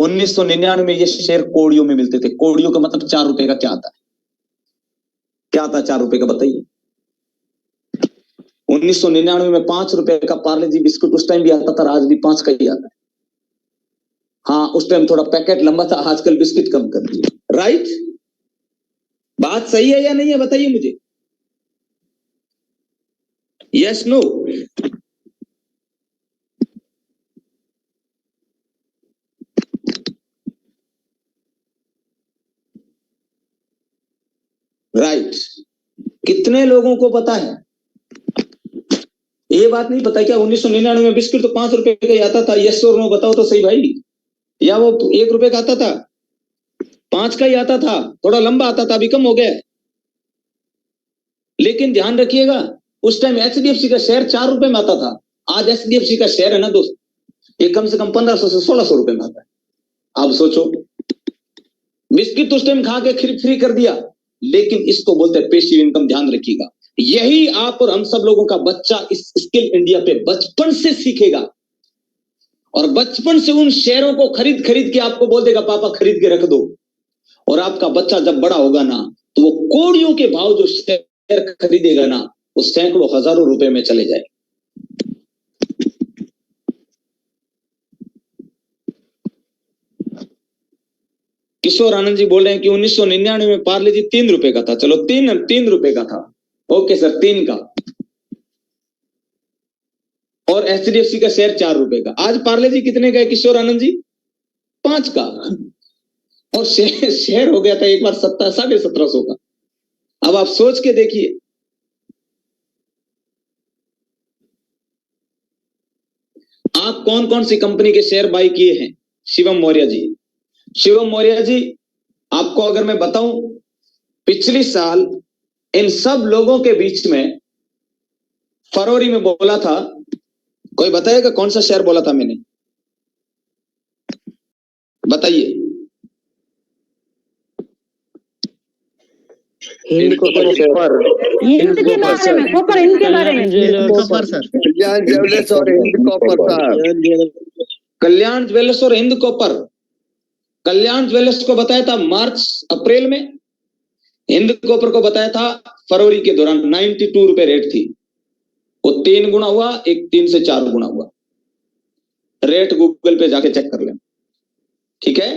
1999 में ये शेयर कोड़ियों में मिलते थे। कोड़ियों का मतलब 4 रुपए का क्या आता है? क्या आता है 4 रुपए का, बताइए। 1999 में 5 रुपए का पार्ले जी बिस्कुट उस टाइम भी आता था, आज भी 5 का ही आता है। हाँ, उस टाइम थोड़ा पैकेट लंबा था, आजकल बिस्किट कम कर दिए। राइट? बात सही है या नहीं है, बताइए मुझे। Yes no? राइट। कितने लोगों को पता है? ये बात नहीं पता क्या 1999 में बिस्किट तो 5 रुपए का ही आता था? यस और नो बताओ तो सही भाई। या वो 1 रुपए का आता था? 5 का ही आता था, थोड़ा लंबा आता था, अभी कम हो गया। लेकिन ध्यान रखिएगा, उस टाइम HDFC का शेयर 4 रुपए में आता था। आज HDFC का शेयर है ना दोस्त, ये कम से कम 1500 से 1600 रुपए में आता है। आप सोचो, बिस्किट उस टाइम खा के फ्री कर दिया। लेकिन इसको बोलते हैं पेसिव इनकम। ध्यान रखिएगा, यही आप और हम सब लोगों का बच्चा इस स्किल इंडिया पे बचपन से सीखेगा, और बचपन से उन शेयरों को खरीद के आपको बोल देगा पापा खरीद के रख दो। और आपका बच्चा जब बड़ा होगा ना, तो वो कोड़ियों के भाव जो शेयर खरीदेगा ना, वो सैकड़ों हजारों रुपए में चले जाए। किशोर आनंद जी बोल रहे हैं कि 1999 में पार्ले जी 3 रुपए का था। चलो 3 रुपए का था, ओके सर, 3 का। और एचडीएफसी का शेयर 4 रुपए का। आज पार्ले जी कितने का है किशोर आनंद जी? 5 का। और शेयर हो गया था एक बार 1750 का। अब आप सोच के देखिए, आप कौन कौन सी कंपनी के शेयर बाय किए हैं? शिवम मौर्य जी, शिवम मौर्य जी, आपको अगर मैं बताऊं, पिछले साल इन सब लोगों के बीच में फरवरी में बोला था, कोई बताएगा कौन सा शेयर बोला था मैंने? बताइए। हिंद कॉपर शेयर, हिंद के बारे में, कॉपर हिंद के बारे में, कॉपर सर, कल्याण ज्वेलर्स और हिंद कॉपर सर, कल्याण ज्वेलर्स और हिंद कॉपर। कल्याण ज्वेलर्स को बताया था मार्च अप्रैल में, हिंद कॉपर को बताया था फरवरी के दौरान। 92 रुपए रेट थी, वो 3 गुना हुआ, एक 3 से 4 गुना हुआ। रेट गूगल पे जाके चेक कर लें, ठीक है?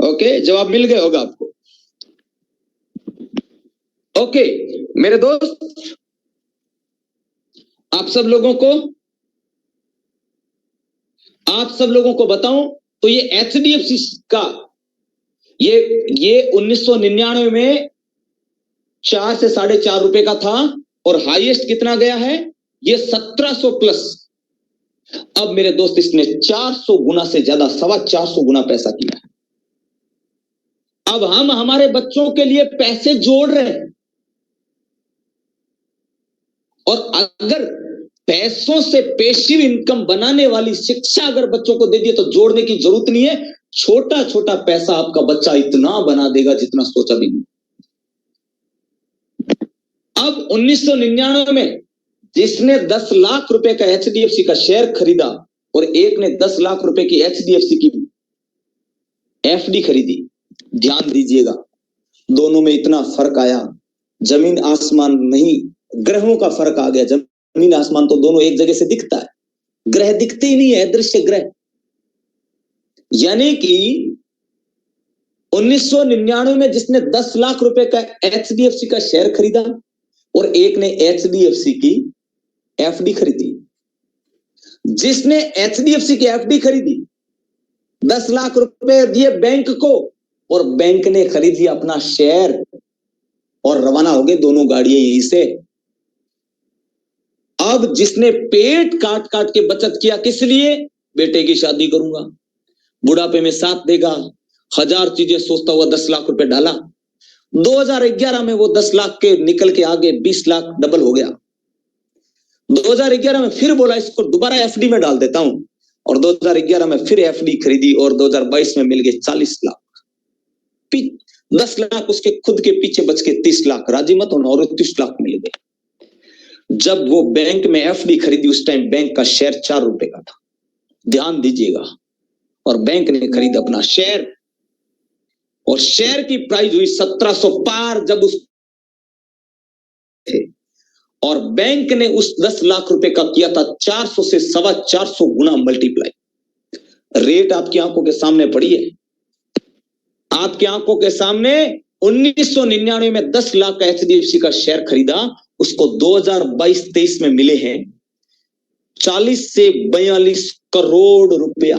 ओके, जवाब मिल गया होगा आपको। ओके मेरे दोस्त, आप सब लोगों को बताऊं तो ये एचडीएफसी का ये 1999 में 4 से 4.5 रुपए का था और हाईएस्ट कितना गया है? ये 1700 प्लस। अब मेरे दोस्त इसने 400 गुना से ज्यादा, 425 गुना पैसा किया है। अब हम हमारे बच्चों के लिए पैसे जोड़ रहे हैं, और अगर पैसों से पैसिव इनकम बनाने वाली शिक्षा अगर बच्चों को दे दिए तो जोड़ने की जरूरत नहीं है। छोटा छोटा पैसा आपका बच्चा इतना बना देगा जितना सोचा भी नहीं। अब 1999 में जिसने 10 लाख रुपए का एचडीएफसी का शेयर खरीदा और एक ने 10 लाख रुपए की एचडीएफसी की एफडी खरीदी, ध्यान दीजिएगा, दोनों में इतना फर्क आया, जमीन आसमान नहीं, ग्रहों का फर्क आ गया। जमीन आसमान तो दोनों एक जगह से दिखता है, ग्रह दिखते ही नहीं है, दृश्य ग्रह। यानी कि 1999 में जिसने 10 लाख रुपए का एचडीएफसी का शेयर खरीदा और एक ने एचडीएफसी की एफडी खरीदी। जिसने एचडीएफसी की एफडी खरीदी, 10 लाख रुपए दिए बैंक को और बैंक ने खरीद लिया अपना शेयर और रवाना हो गए दोनों गाड़ियां यहीं से। अब जिसने पेट काट काट के बचत किया, किस लिए? बेटे की शादी करूंगा, बुढ़ापे में साथ देगा, 1000 चीजें सोचता हुआ 10 लाख रुपए डाला। 2011 में वो 10 लाख के निकल के आगे 20 लाख डबल हो गया। 2011 में फिर बोला इसको दोबारा एफडी में डाल देता हूं, और 2011 में फिर एफडी खरीदी और 2022 में मिल गए 40 लाख। 10 लाख उसके खुद के पीछे बच के 30 लाख, राजी मत होना, और 30 लाख मिल गए। जब वो बैंक में एफडी खरीदी उस टाइम बैंक का शेयर 4 रुपए का था, ध्यान दीजिएगा, और बैंक ने खरीदा अपना शेयर और शेयर की प्राइस हुई 1700 पार जब उस थे, और बैंक ने उस 10 लाख रुपए का किया था 400 से 425 गुना मल्टीप्लाई। रेट आपकी आंखों के सामने पड़ी है, आपकी आंखों के सामने। 1999 में 10 लाख का एचडीएफसी का शेयर खरीदा, उसको 2022-23 में मिले हैं 40 से 42 करोड़ रुपया।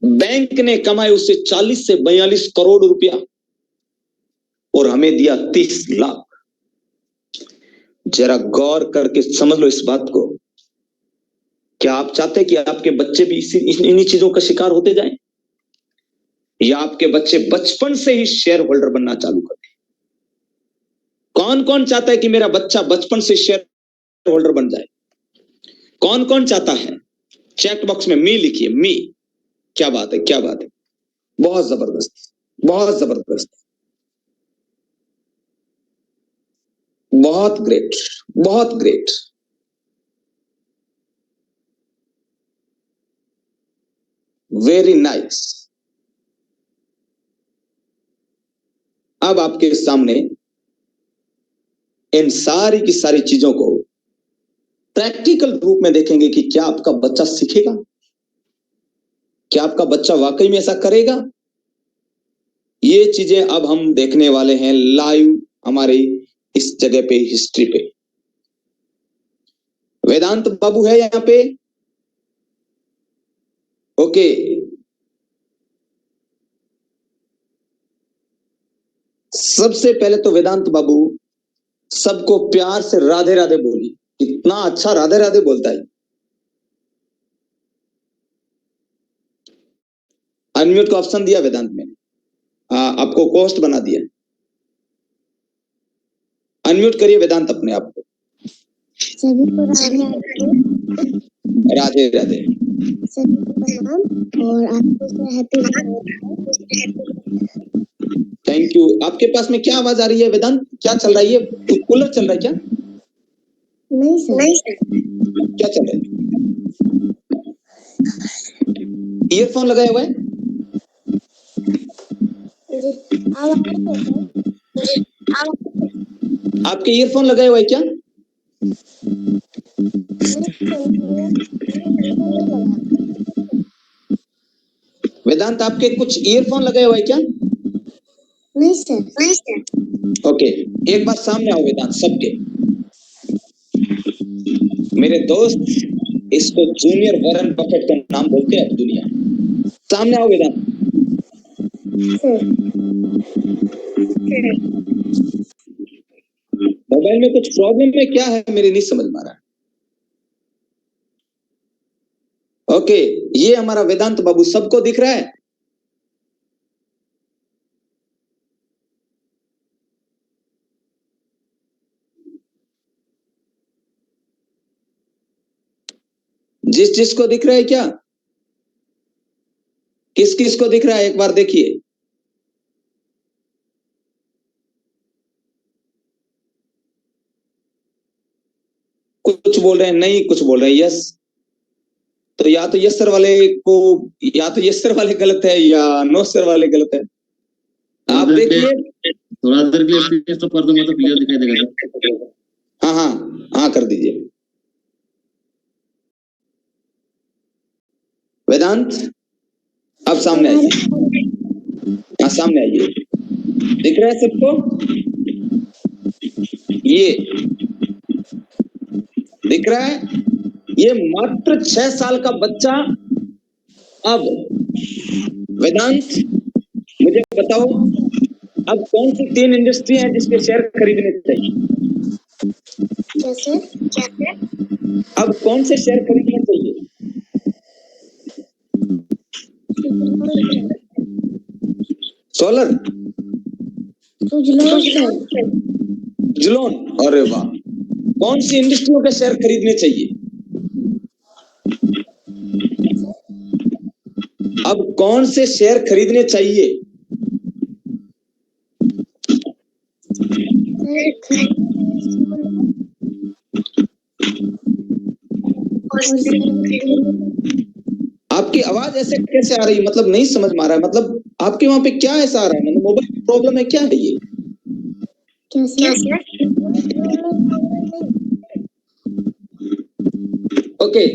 बैंक ने कमाए उससे 40 से 42 करोड़ रुपया और हमें दिया 30 लाख। जरा गौर करके समझ लो इस बात को। क्या आप चाहते हैं कि आपके बच्चे भी इन्हीं चीजों का शिकार होते जाएं, या आपके बच्चे बचपन से ही शेयर होल्डर बनना चालू कर दें? कौन कौन चाहता है कि मेरा बच्चा बचपन से शेयर होल्डर बन जाए? कौन कौन चाहता है? चैट बॉक्स में मी लिखिए, मी। क्या बात है, क्या बात है, बहुत जबरदस्त, बहुत जबरदस्त, बहुत ग्रेट, बहुत ग्रेट। Very nice. अब आपके सामने इन सारी की सारी चीजों को प्रैक्टिकल रूप में देखेंगे कि क्या आपका बच्चा सीखेगा, क्या आपका बच्चा वाकई में ऐसा करेगा? ये चीजें अब हम देखने वाले हैं लाइव हमारे इस जगह पे, हिस्ट्री पे। वेदांत बाबू है यहाँ पे? ओके। सबसे पहले तो वेदांत बाबू सबको प्यार से राधे राधे बोली। कितना अच्छा राधे राधे बोलता है। अनम्यूट का ऑप्शन दिया वेदांत में, आपको कोस्ट बना दिया। अनम्यूट करिए वेदांत अपने आप को। सभी को राधे राधे राधे। सभी को प्रणाम और आपको हैप्पी। Thank you. आपके पास में क्या आवाज आ रही है वेदांत? क्या चल रहा है? ये कूलर चल रहा है क्या? नहीं सर। क्या चल रहा है? ईयरफोन लगाया हुआ है? आपके ईयरफोन लगाए हुआ है क्या? वेदांत आपके कुछ ईयरफोन लगाए हुआ है क्या? नहीं सर। ओके, एक बार सामने आओ वेदांत सबके। मेरे दोस्त, इसको जूनियर वॉरेन बफेट का नाम बोलते हैं दुनिया। सामने आओ वेदांत। मोबाइल में कुछ प्रॉब्लम है क्या है? मेरी नहीं समझ में आ रहा है। ओके, ये हमारा वेदांत बाबू सबको दिख रहा है? जिस जिसको दिख रहा है क्या? किस किस को दिख रहा है? एक बार देखिए। कुछ बोल रहे हैं नहीं, कुछ बोल रहे हैं यस। तो या तो यस सर वाले को, या तो यस सर वाले गलत है या नो सर वाले गलत है। आप देखिए। थोड़ा देर के लिए स्क्रीन स्टॉप कर दूंगा तो क्लियर दिखाई देगा सर। हाँ हाँ हाँ, कर दीजिए। वेदांत अब सामने आइए। हाँ सामने आइए। दिख रहा है सबको? ये दिख रहा है? ये मात्र 6 साल का बच्चा। अब वेदांत मुझे बताओ, अब कौन सी 3 इंडस्ट्री है जिसके शेयर खरीदने चाहिए? कैसे? अब कौन से शेयर खरीदने चाहिए? सोलर, जुलोन। अरे वाह, कौन सी इंडस्ट्रियों के शेयर खरीदने चाहिए? अब कौन से शेयर खरीदने चाहिए? आपकी आवाज ऐसे कैसे आ रही है? मतलब नहीं समझ में आ रहा है। मतलब आपके वहां पे क्या ऐसा आ रहा है? मतलब मोबाइल में प्रॉब्लम है क्या है ये? ओके,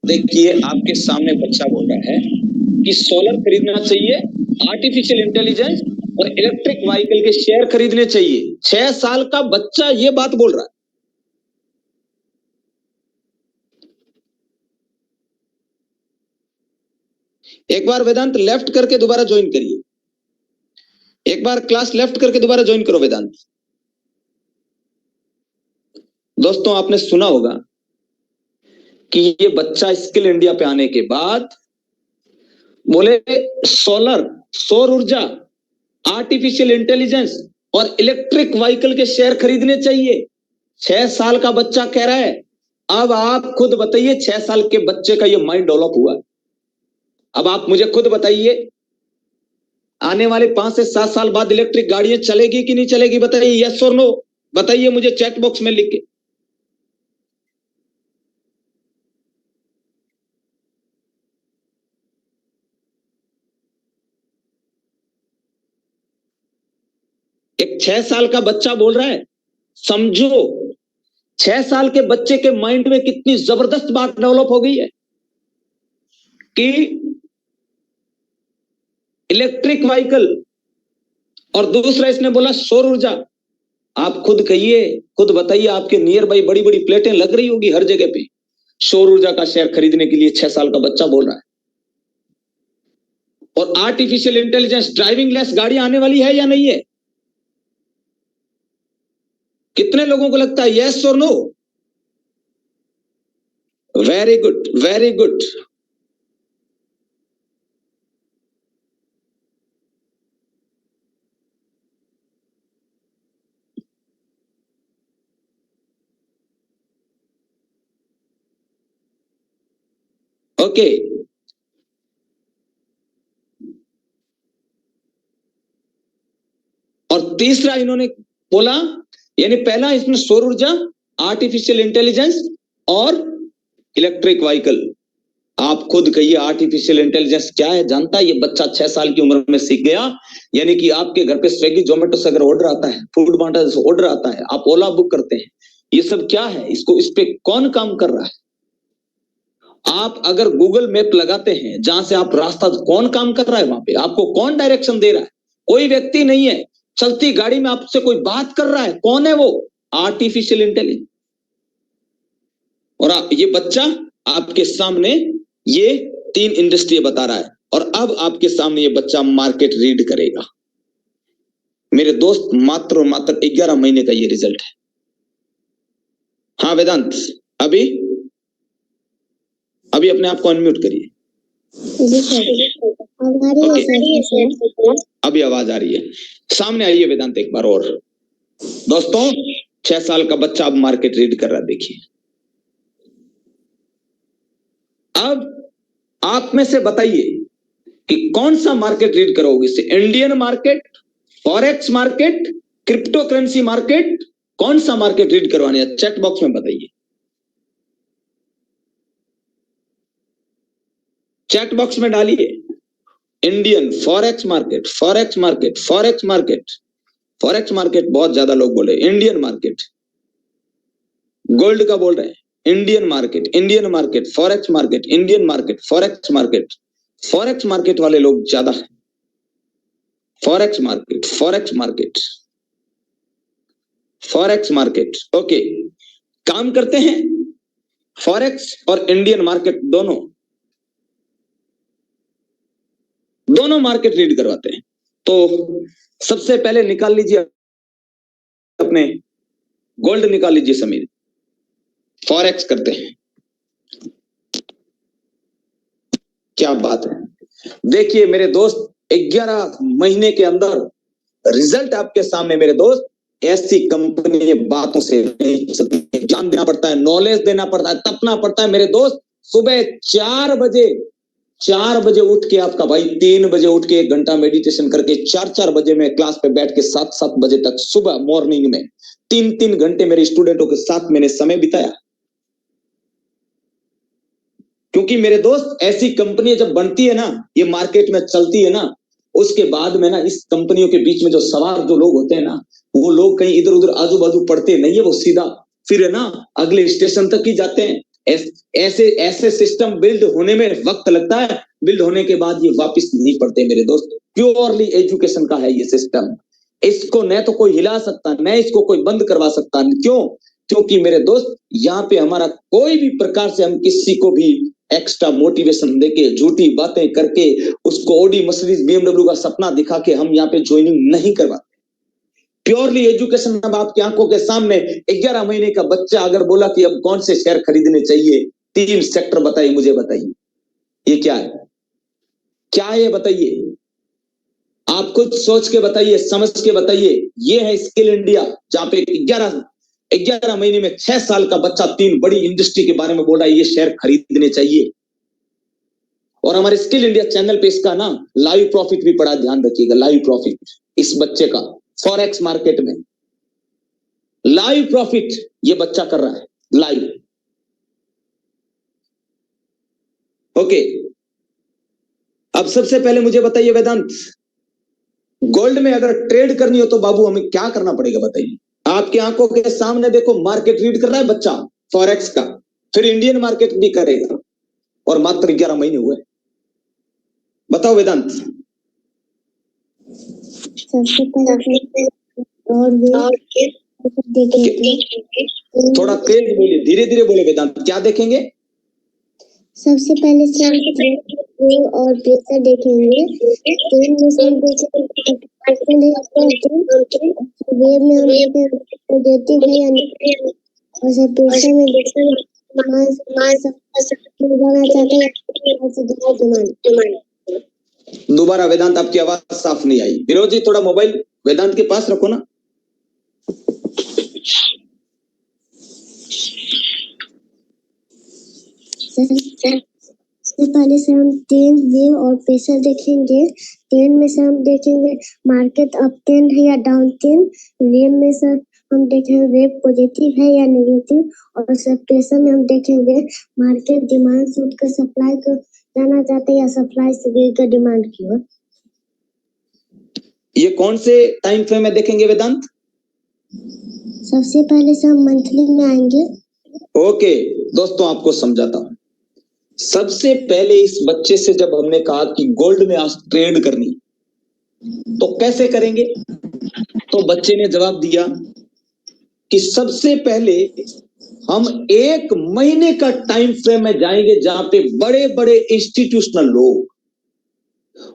देखिए आपके सामने बच्चा बोल रहा है कि सोलर खरीदना चाहिए, आर्टिफिशियल इंटेलिजेंस और इलेक्ट्रिक व्हीकल के शेयर खरीदने चाहिए। 6 साल का बच्चा ये बात बोल रहा है। एक बार वेदांत लेफ्ट करके दोबारा ज्वाइन करिए। एक बार क्लास लेफ्ट करके दोबारा ज्वाइन करो वेदांत। दोस्तों आपने सुना होगा कि ये बच्चा स्किल इंडिया पे आने के बाद बोले सोलर, सौर ऊर्जा, आर्टिफिशियल इंटेलिजेंस और इलेक्ट्रिक व्हीकल के शेयर खरीदने चाहिए। 6 साल का बच्चा कह रहा है। अब आप खुद बताइए, 6 साल के बच्चे का ये माइंड डेवलप हुआ। अब आप मुझे खुद बताइए, आने वाले 5 से 7 साल बाद इलेक्ट्रिक गाड़ियां चलेगी कि नहीं चलेगी? बताइए यस और नो। बताइए मुझे चैट बॉक्स में लिख के। एक 6 साल का बच्चा बोल रहा है, समझो 6 साल के बच्चे के माइंड में कितनी जबरदस्त बात डेवलप हो गई है कि इलेक्ट्रिक व्हीकल, और दूसरा इसने बोला सौर ऊर्जा। आप खुद कहिए, खुद बताइए, आपके नियर बाई बड़ी बड़ी प्लेटें लग रही होगी हर जगह पे, सौर ऊर्जा का शेयर खरीदने के लिए 6 साल का बच्चा बोल रहा है। और आर्टिफिशियल इंटेलिजेंस, ड्राइविंग लेस गाड़ी आने वाली है या नहीं है? कितने लोगों को लगता है यस और no? Very good, very good. Okay, और तीसरा इन्होंने बोला, यानी पहला इसमें सौर ऊर्जा, आर्टिफिशियल इंटेलिजेंस और इलेक्ट्रिक व्हीकल। आप खुद कहिए आर्टिफिशियल इंटेलिजेंस क्या है? जानता है ये बच्चा 6 साल की उम्र में सीख गया। यानी कि आपके घर पे स्विगी जोमेटो से अगर ऑर्डर आता है, फूड पांडा से ऑर्डर आता है, आप ओला बुक करते हैं, ये सब क्या है? इसको, इस पे कौन काम कर रहा है? आप अगर गूगल मैप लगाते हैं, जहां से आप रास्ता, कौन काम कर रहा है वहां पे? आपको कौन डायरेक्शन दे रहा है? कोई व्यक्ति नहीं है। चलती गाड़ी में आपसे कोई बात कर रहा है, कौन है वो? Artificial intelligence. और ये बच्चा आपके सामने ये 3 इंडस्ट्री बता रहा है, और अब आपके सामने ये बच्चा मार्केट रीड करेगा। मेरे दोस्त, मात्र और मात्र 11 महीने का ये रिजल्ट है। हाँ वेदांत, अभी अपने आप को अनम्यूट करिए। जी सर, अब आ रही है सर? अभी आवाज आ रही है। सामने आइए वेदांत एक बार और। दोस्तों, 6 साल का बच्चा अब मार्केट रीड कर रहा है, देखिए। अब आप में से बताइए कि कौन सा मार्केट रीड करोगे इससे? Indian market, forex market, crypto currency market, कौन सा मार्केट रीड करवाने है? चैट बॉक्स में बताइए, चैट बॉक्स में डालिए। Indian, forex market, forex market, forex market, forex market बहुत ज्यादा लोग बोले। इंडियन मार्केट, गोल्ड का बोल रहे हैं। Indian market, Indian market, forex market, Indian market, forex market, forex market वाले लोग ज्यादा है। Forex market, forex market, forex market. Okay, काम करते हैं फॉरेक्स और इंडियन मार्केट, दोनों मार्केट रीड करवाते हैं। तो सबसे पहले निकाल लीजिए अपने गोल्ड, निकाल लीजिए समीर। फॉरेक्स करते हैं, क्या बात है। देखिए मेरे दोस्त, 11 महीने के अंदर रिजल्ट आपके सामने मेरे दोस्त। ऐसी कंपनी बातों से नहीं चलती, ज्ञान देना पड़ता है, नॉलेज देना पड़ता है, तपना पड़ता है मेरे दोस्त। सुबह 4 बजे उठ के आपका भाई 3 बजे उठ के 1 घंटा मेडिटेशन करके 4 बजे में क्लास पे बैठ के 7 बजे तक सुबह मॉर्निंग में 3 घंटे मेरे स्टूडेंटों के साथ मैंने समय बिताया। क्योंकि मेरे दोस्त, ऐसी कंपनी जब बनती है ना, ये मार्केट में चलती है ना, उसके बाद में ना इस कंपनियों के बीच में जो सवार जो लोग होते हैं ना, वो लोग कहीं इधर उधर आजू बाजू पड़ते नहीं है, वो सीधा फिर है ना अगले स्टेशन तक ही जाते हैं। ऐसे सिस्टम बिल्ड होने में वक्त लगता है, बिल्ड होने के बाद ये वापस नहीं पड़ते मेरे दोस्त। प्योरली एजुकेशन का है ये सिस्टम। इसको न तो कोई हिला सकता, न इसको कोई बंद करवा सकता। क्यों? क्योंकि मेरे दोस्त, यहाँ पे हमारा कोई भी प्रकार से हम किसी को भी एक्स्ट्रा मोटिवेशन देके, झूठी बातें करके, उसको ऑडी मर्सिडीज BMW का सपना दिखा के हम यहाँ पे ज्वाइनिंग नहीं करवाते। Purely education. अब आपकी आंखों के सामने 11 महीने का बच्चा अगर बोला कि अब कौन से शेयर खरीदने चाहिए, 3 सेक्टर बताइए, मुझे बताइए ये क्या है, क्या है ये बताइए। आप कुछ सोच के बताइए, समझ के बताइए। ये है स्किल इंडिया, जहां पे 11 महीने में 6 साल का बच्चा 3 बड़ी इंडस्ट्री के बारे में बोल रहा है, ये शेयर खरीदने चाहिए। और हमारे स्किल इंडिया चैनल पे इसका ना लाइव प्रॉफिट भी पड़ा, ध्यान रखिएगा। लाइव प्रॉफिट इस बच्चे का फॉरेक्स मार्केट में लाइव प्रॉफिट ये बच्चा कर रहा है, लाइव। ओके, अब सबसे पहले मुझे बताइए वेदांत, गोल्ड में अगर ट्रेड करनी हो तो बाबू हमें क्या करना पड़ेगा बताइए। आपकी आंखों के सामने देखो मार्केट रीड कर रहा है बच्चा फॉरेक्स का, फिर इंडियन मार्केट भी करेगा और मात्र 11 महीने हुए। बताओ वेदांत। सबसे पहले और देखेंगे। थोड़ा तेज बोलिए, धीरे धीरे बोले वेदांत। क्या देखेंगे? सबसे पहले से हम वेव और प्रेशर देखेंगे। ट्रेन में से हम देखेंगे वेव में हम देखेंगे पॉजिटिव है या नेगेटिव, और सब प्रेशर में देखेंगे डिमांड। दोबारा वेदांत, आपकी आवाज साफ नहीं आई। विनोद जी थोड़ा मोबाइल वेदांत के पास रखो ना। सबसे पहले से हम ट्रेंड, वेव और प्रेशर देखेंगे। ट्रेंड में से हम देखेंगे मार्केट अप ट्रेंड है या डाउन ट्रेंड। वेव में से हम देखेंगे वेव पॉजिटिव है या नेगेटिव, और सब प्रेशर में हम देखेंगे मार्केट डिमांड से उठकर सप्लाई को जाना चाहते हैं या सप्लाई से गिरकर डिमांड की ओर। ये कौन से टाइम फ्रेम में देखेंगे वेदांत? सबसे पहले से हम मंथली में आएंगे। ओके दोस्तों, आपको समझाता हूं। सबसे पहले इस बच्चे से जब हमने कहा कि गोल्ड में आज ट्रेड करनी, तो कैसे करेंगे? तो बच्चे ने जवाब दिया कि सबसे पहले हम 1 महीने का टाइम फ्रेम में जाएंगे जहां पे बड़े बड़े इंस्टीट्यूशनल लोग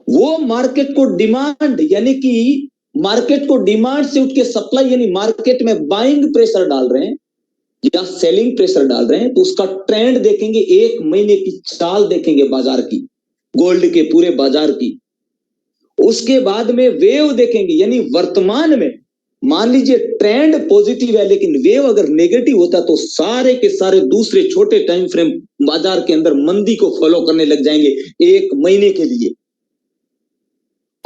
वो मार्केट को डिमांड यानी कि मार्केट को डिमांड से उठ के सप्लाई यानी मार्केट में बाइंग प्रेशर डाल रहे हैं या सेलिंग प्रेशर डाल रहे हैं, तो उसका ट्रेंड देखेंगे। 1 महीने की चाल देखेंगे बाजार की, गोल्ड के पूरे बाजार की। उसके बाद में वेव देखेंगे, यानी वर्तमान में मान लीजिए ट्रेंड पॉजिटिव है लेकिन वेव अगर नेगेटिव होता तो सारे के सारे दूसरे छोटे टाइम फ्रेम बाजार के अंदर मंदी को फॉलो करने लग जाएंगे 1 महीने के लिए।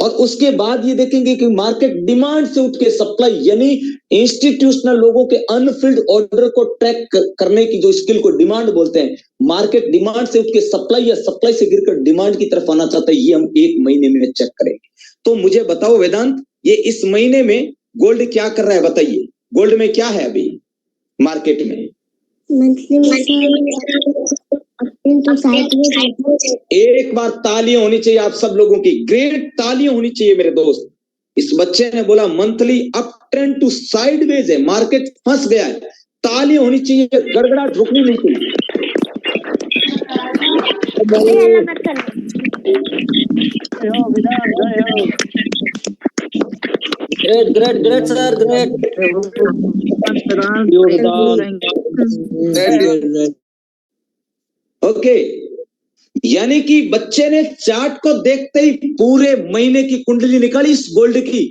और उसके बाद ये देखेंगे कि मार्केट डिमांड से उठ के सप्लाई यानी इंस्टीट्यूशनल लोगों के अनफिल्ड ऑर्डर को ट्रैक करने की जो स्किल को डिमांड बोलते हैं, मार्केट डिमांड से उठ के सप्लाई या सप्लाई से गिरकर डिमांड की तरफ आना चाहता है, ये हम 1 महीने में चेक करेंगे। तो मुझे बताओ वेदांत, ये इस महीने में गोल्ड क्या कर रहा है बताइए? गोल्ड में क्या है अभी मार्केट में? मंथली में एक बार तालियां होनी चाहिए आप सब लोगों की, ग्रेट तालियां होनी चाहिए मेरे दोस्त। इस बच्चे ने बोला monthly up trend to sideways है, मार्केट फंस गया है। तालियां होनी चाहिए, गड़गड़ाहट रुकनी नहीं चाहिए। Great great great sir, great. Okay, यानी कि बच्चे ने चार्ट को देखते ही पूरे महीने की कुंडली निकाली इस गोल्ड की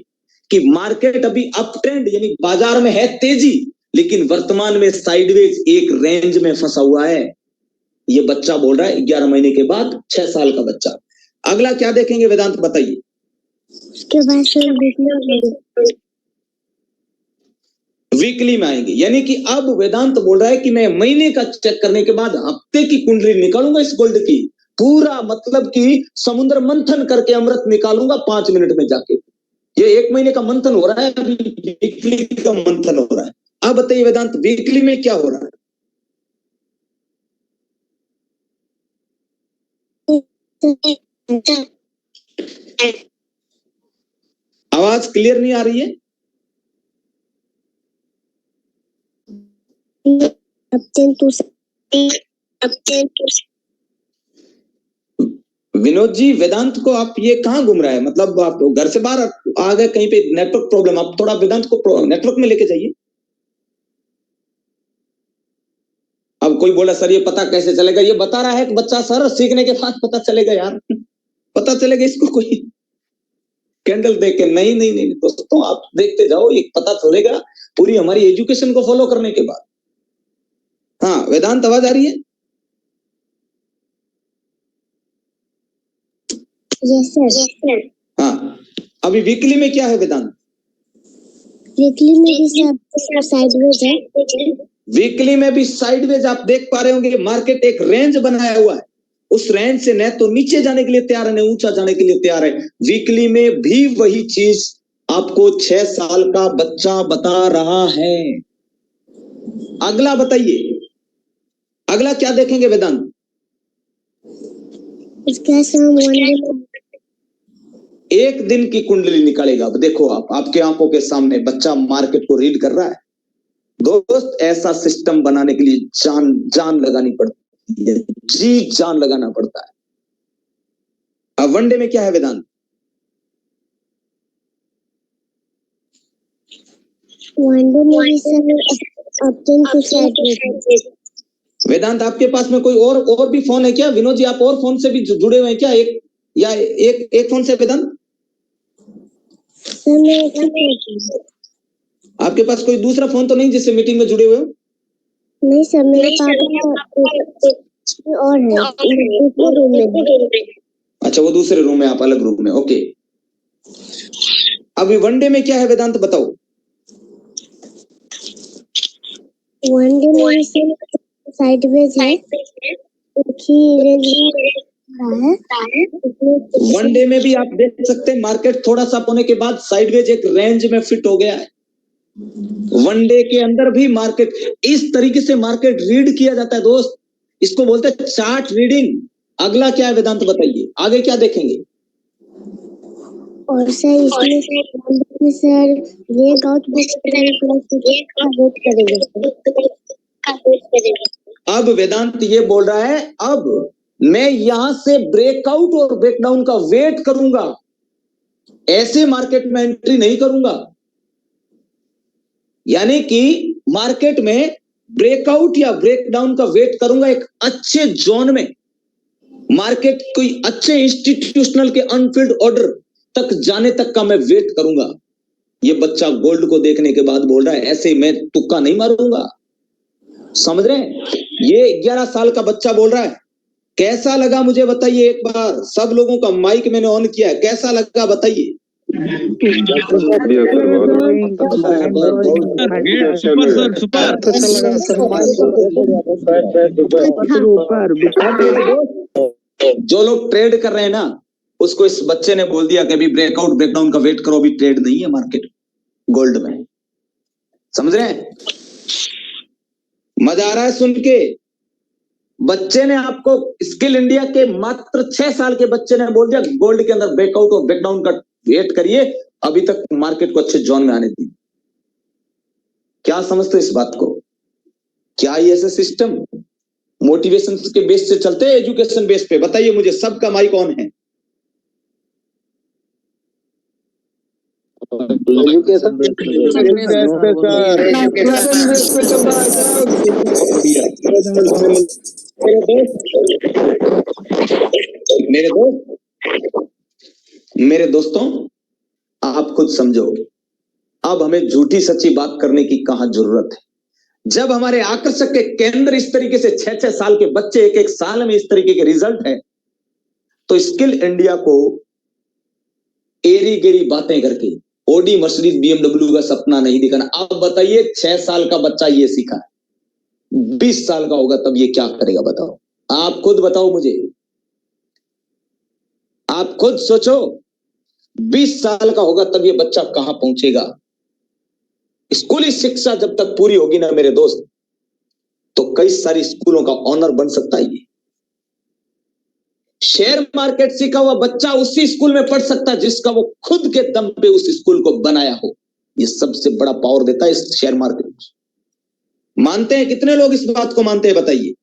कि मार्केट अभी अप ट्रेंड यानी बाजार में है तेजी, लेकिन वर्तमान में साइडवेज एक रेंज में फंसा हुआ है। ये बच्चा बोल रहा है 11 महीने के बाद, 6 साल का बच्चा। अगला क्या देखेंगे वेदांत बताइए? उसके बाद वीकली में आएंगे, यानी कि अब वेदांत बोल रहा है कि मैं महीने का चेक करने के बाद हफ्ते की कुंडली निकालूंगा इस गोल्ड की, पूरा मतलब कि समुद्र मंथन करके अमृत निकालूंगा 5 मिनट में जाके। ये 1 महीने का मंथन हो रहा है, अभी वीकली का मंथन हो रहा है। अब बताइए वेदांत, वीकली में क्या हो रहा है? आवाज क्लियर नहीं आ रही है? विनोद जी, वेदांत को आप ये कहाँ घूम रहा है? मतलब आप घर से बाहर आ गए, कहीं पे नेटवर्क प्रॉब्लम, आप थोड़ा वेदांत को नेटवर्क में लेके जाइए। अब कोई बोला सर ये पता कैसे चलेगा? ये बता रहा है कि बच्चा सर सीखने के बाद पता चलेगा यार, पता चलेगा इसको कोई कैंडल देख के? नहीं नहीं नहीं दोस्तों, आप देखते जाओ, ये पता चलेगा पूरी हमारी एजुकेशन को फॉलो करने के बाद। हाँ वेदांत, आवाज आ रही है? Yes sir. हाँ, अभी वीकली में क्या है वेदांत? वीकली में भी सब साइडवेज है। वीकली में भी साइडवेज आप देख पा रहे होंगे, मार्केट एक रेंज बनाया हुआ है। उस रेंज से न तो नीचे जाने के लिए तैयार है न ऊंचा जाने के लिए तैयार है। वीकली में भी वही चीज आपको 6 साल का बच्चा बता रहा है। अगला बताइए, अगला क्या देखेंगे वेदांत? इसका सम एक दिन की कुंडली निकालेगा। अब देखो आप, आपके आंखों के सामने बच्चा मार्केट को रीड कर रहा है। दोस्त, ऐसा सिस्टम बनाने के लिए जान लगानी पड़ती है, जी जान लगाना पड़ता है। अब वनडे में क्या है वेदांत? वनडे में भी सर ऑप्शन टू साइड। वेदांत, आपके पास में कोई और भी फोन है क्या? विनोद जी, आप और फोन से भी जुड़े हुए हैं क्या? एक फोन से वेदांत? आपके पास कोई दूसरा फोन तो नहीं जिससे मीटिंग में जुड़े हुए हो? नहीं सर, मेरे पास और है, दूसरे रूम में। अच्छा, वो दूसरे रूम में, आप अलग रूम में। ओके, अभी वनडे में क्या है वेदांत, बताओ। वनडे में साइडवेज है, वनडे में भी आप देख सकते हैं मार्केट थोड़ा सा होने के बाद साइडवेज एक रेंज में फिट हो गया है। वनडे के अंदर भी मार्केट इस तरीके से मार्केट रीड किया जाता है दोस्त, इसको बोलते हैं चार्ट रीडिंग। अगला क्या है वेदांत, बताइए आगे क्या देखेंगे? और सर इसमें सर ब्रेकआउट करेंगे। अब वेदांत ये बोल रहा है, अब मैं यहां से ब्रेकआउट और ब्रेकडाउन का वेट करूंगा, ऐसे मार्केट में एंट्री नहीं करूंगा। यानी कि मार्केट में ब्रेकआउट या ब्रेकडाउन का वेट करूंगा एक अच्छे जोन में, मार्केट कोई अच्छे इंस्टीट्यूशनल के अनफिल्ड ऑर्डर तक जाने तक का मैं वेट करूंगा। ये बच्चा गोल्ड को देखने के बाद बोल रहा है ऐसे मैं तुक्का नहीं मारूंगा। समझ रहे हैं? ये 11 साल का बच्चा बोल रहा है। कैसा लगा मुझे बताइए एक बार, सब लोगों का माइक मैंने ऑन किया है, कैसा लगा बताइए। जो लोग ट्रेड कर रहे हैं ना, उसको इस बच्चे ने बोल दिया कि अभी ब्रेकआउट ब्रेकडाउन का वेट करो, अभी ट्रेड नहीं है मार्केट गोल्ड में। समझ रहे हैं? मजा आ रहा है सुन के? बच्चे ने आपको, स्किल इंडिया के मात्र 6 साल के बच्चे ने बोल दिया गोल्ड के अंदर ब्रेकआउट और ब्रेकडाउन का वेट करिए, अभी तक मार्केट को अच्छे जोन में आने दी। क्या समझते हो इस बात को? क्या ये ऐसे सिस्टम मोटिवेशन के बेस से चलते हैं, एजुकेशन बेस पे? बताइए मुझे, सबका माइक ऑन है। मेरे दोस्तों, आप खुद समझोगे, अब हमें झूठी सच्ची बात करने की कहां जरूरत है। जब हमारे आकर्षक के केंद्र इस तरीके से 6-6 साल के बच्चे एक साल में इस तरीके के रिजल्ट है, तो स्किल इंडिया को एरी गेरी बातें करके ओडी मर्सिडीज BMW का सपना नहीं दिखाना। अब बताइए, 6 साल का बच्चा ये सीखा है, 20 साल का होगा तब ये क्या करेगा बताओ? आप खुद बताओ मुझे, आप खुद सोचो, 20 साल का होगा तब ये बच्चा कहां पहुंचेगा? स्कूली शिक्षा जब तक पूरी होगी ना मेरे दोस्त, तो कई सारी स्कूलों का ऑनर बन सकता है। ये शेयर मार्केट सीखा हुआ बच्चा उसी स्कूल में पढ़ सकता है जिसका वो खुद के दम पे उस स्कूल को बनाया हो। ये सबसे बड़ा पावर देता है इस शेयर मार्केट। मानते हैं कितने लोग इस बात को मानते हैं बताइए?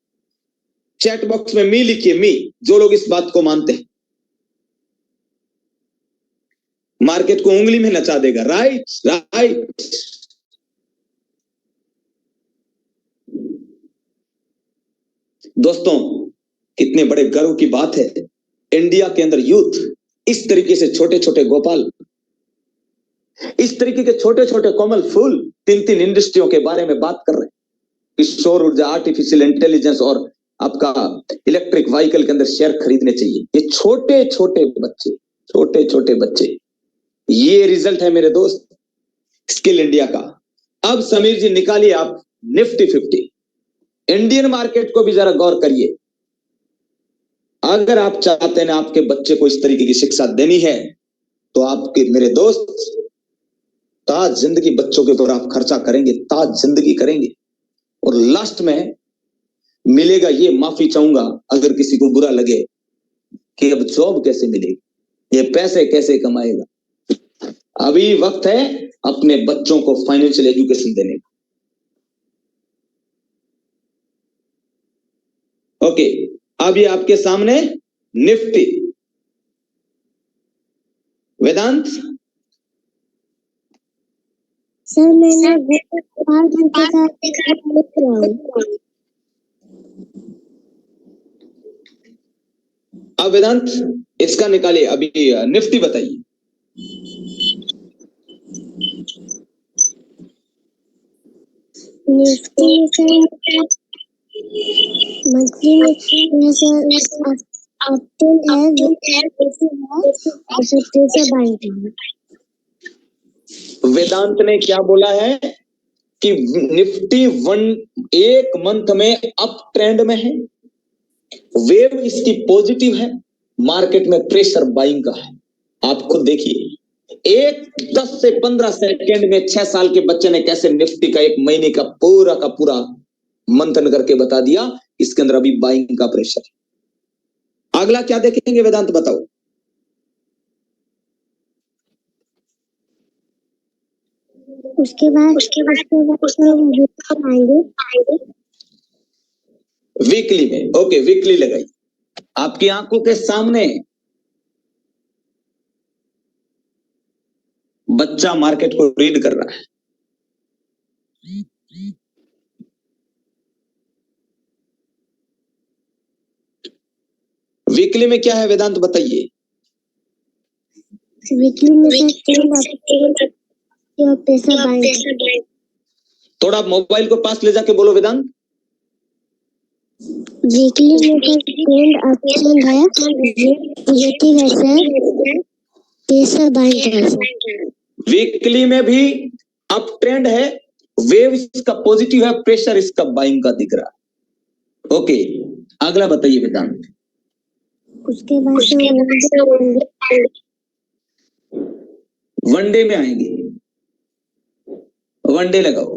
चैट बॉक्स में मी लिखिए, मी, जो लोग इस बात को मानते हैं। मार्केट को उंगली में नचा देगा। Right right. दोस्तों, कितने बड़े गर्व की बात है, इंडिया के अंदर यूथ इस तरीके से छोटे छोटे गोपाल, इस तरीके के छोटे छोटे कोमल फूल 3-3 इंडस्ट्रियों के बारे में बात कर रहे हैं कि सौर ऊर्जा, आर्टिफिशियल इंटेलिजेंस और आपका इलेक्ट्रिक व्हीकल के अंदर शेयर खरीदने चाहिए। ये छोटे छोटे बच्चे, ये रिजल्ट है मेरे दोस्त स्किल इंडिया का। अब समीर जी निकालिए आप निफ्टी 50, इंडियन मार्केट को भी जरा गौर करिए। अगर आप चाहते हैं आपके बच्चे को इस तरीके की शिक्षा देनी है तो आपके मेरे दोस्त ताज जिंदगी बच्चों के ऊपर आप खर्चा करेंगे, ताज जिंदगी करेंगे, और लास्ट में मिलेगा ये, माफी चाहूंगा अगर किसी को बुरा लगे, कि अब जॉब कैसे मिलेगी, ये पैसे कैसे कमाएगा। अभी वक्त है अपने बच्चों को फाइनेंशियल एजुकेशन देने का। ओके, अब ये आपके सामने निफ्टी। वेदांत सर मैंने 4 घंटे का लिख रहा हूँ। अब वेदांत इसका निकालिए, अभी निफ्टी बताइए। निफ्टी में सर मंथली में सर अपटेन है, और सर बाइंग है। वेदांत ने क्या बोला है कि निफ्टी एक मंथ में अप ट्रेंड में है, वेव इसकी पॉजिटिव है, मार्केट में प्रेशर बाइंग का है। आप खुद देखिए, 10 से 15 सेकेंड में 6 साल के बच्चे ने कैसे निफ्टी का 1 महीने का पूरा मंथन करके बता दिया, इसके अंदर अभी बाइंग का प्रेशर है। अगला क्या देखेंगे वेदांत बताओ। उसके बाद आएंगे वीकली में। ओके, वीकली लगाई। आपकी आंखों के सामने बच्चा मार्केट को रीड कर रहा है। वीकली में क्या है वेदांत बताइए। वीकली में पैसा बाइंग। थोड़ा आप मोबाइल को पास ले जाके बोलो वेदांत। वीकली में ट्रेंड अपट्रेंड है, पॉजिटिव है सर, पैसा बाइंग है सर। वीकली में भी अप ट्रेंड है, वेव इसका पॉजिटिव है, प्रेशर इसका बाइंग का दिख रहा है। ओके, अगला बताइए वेदांत। उसके बाद वनडे में आएंगे। वनडे लगाओ।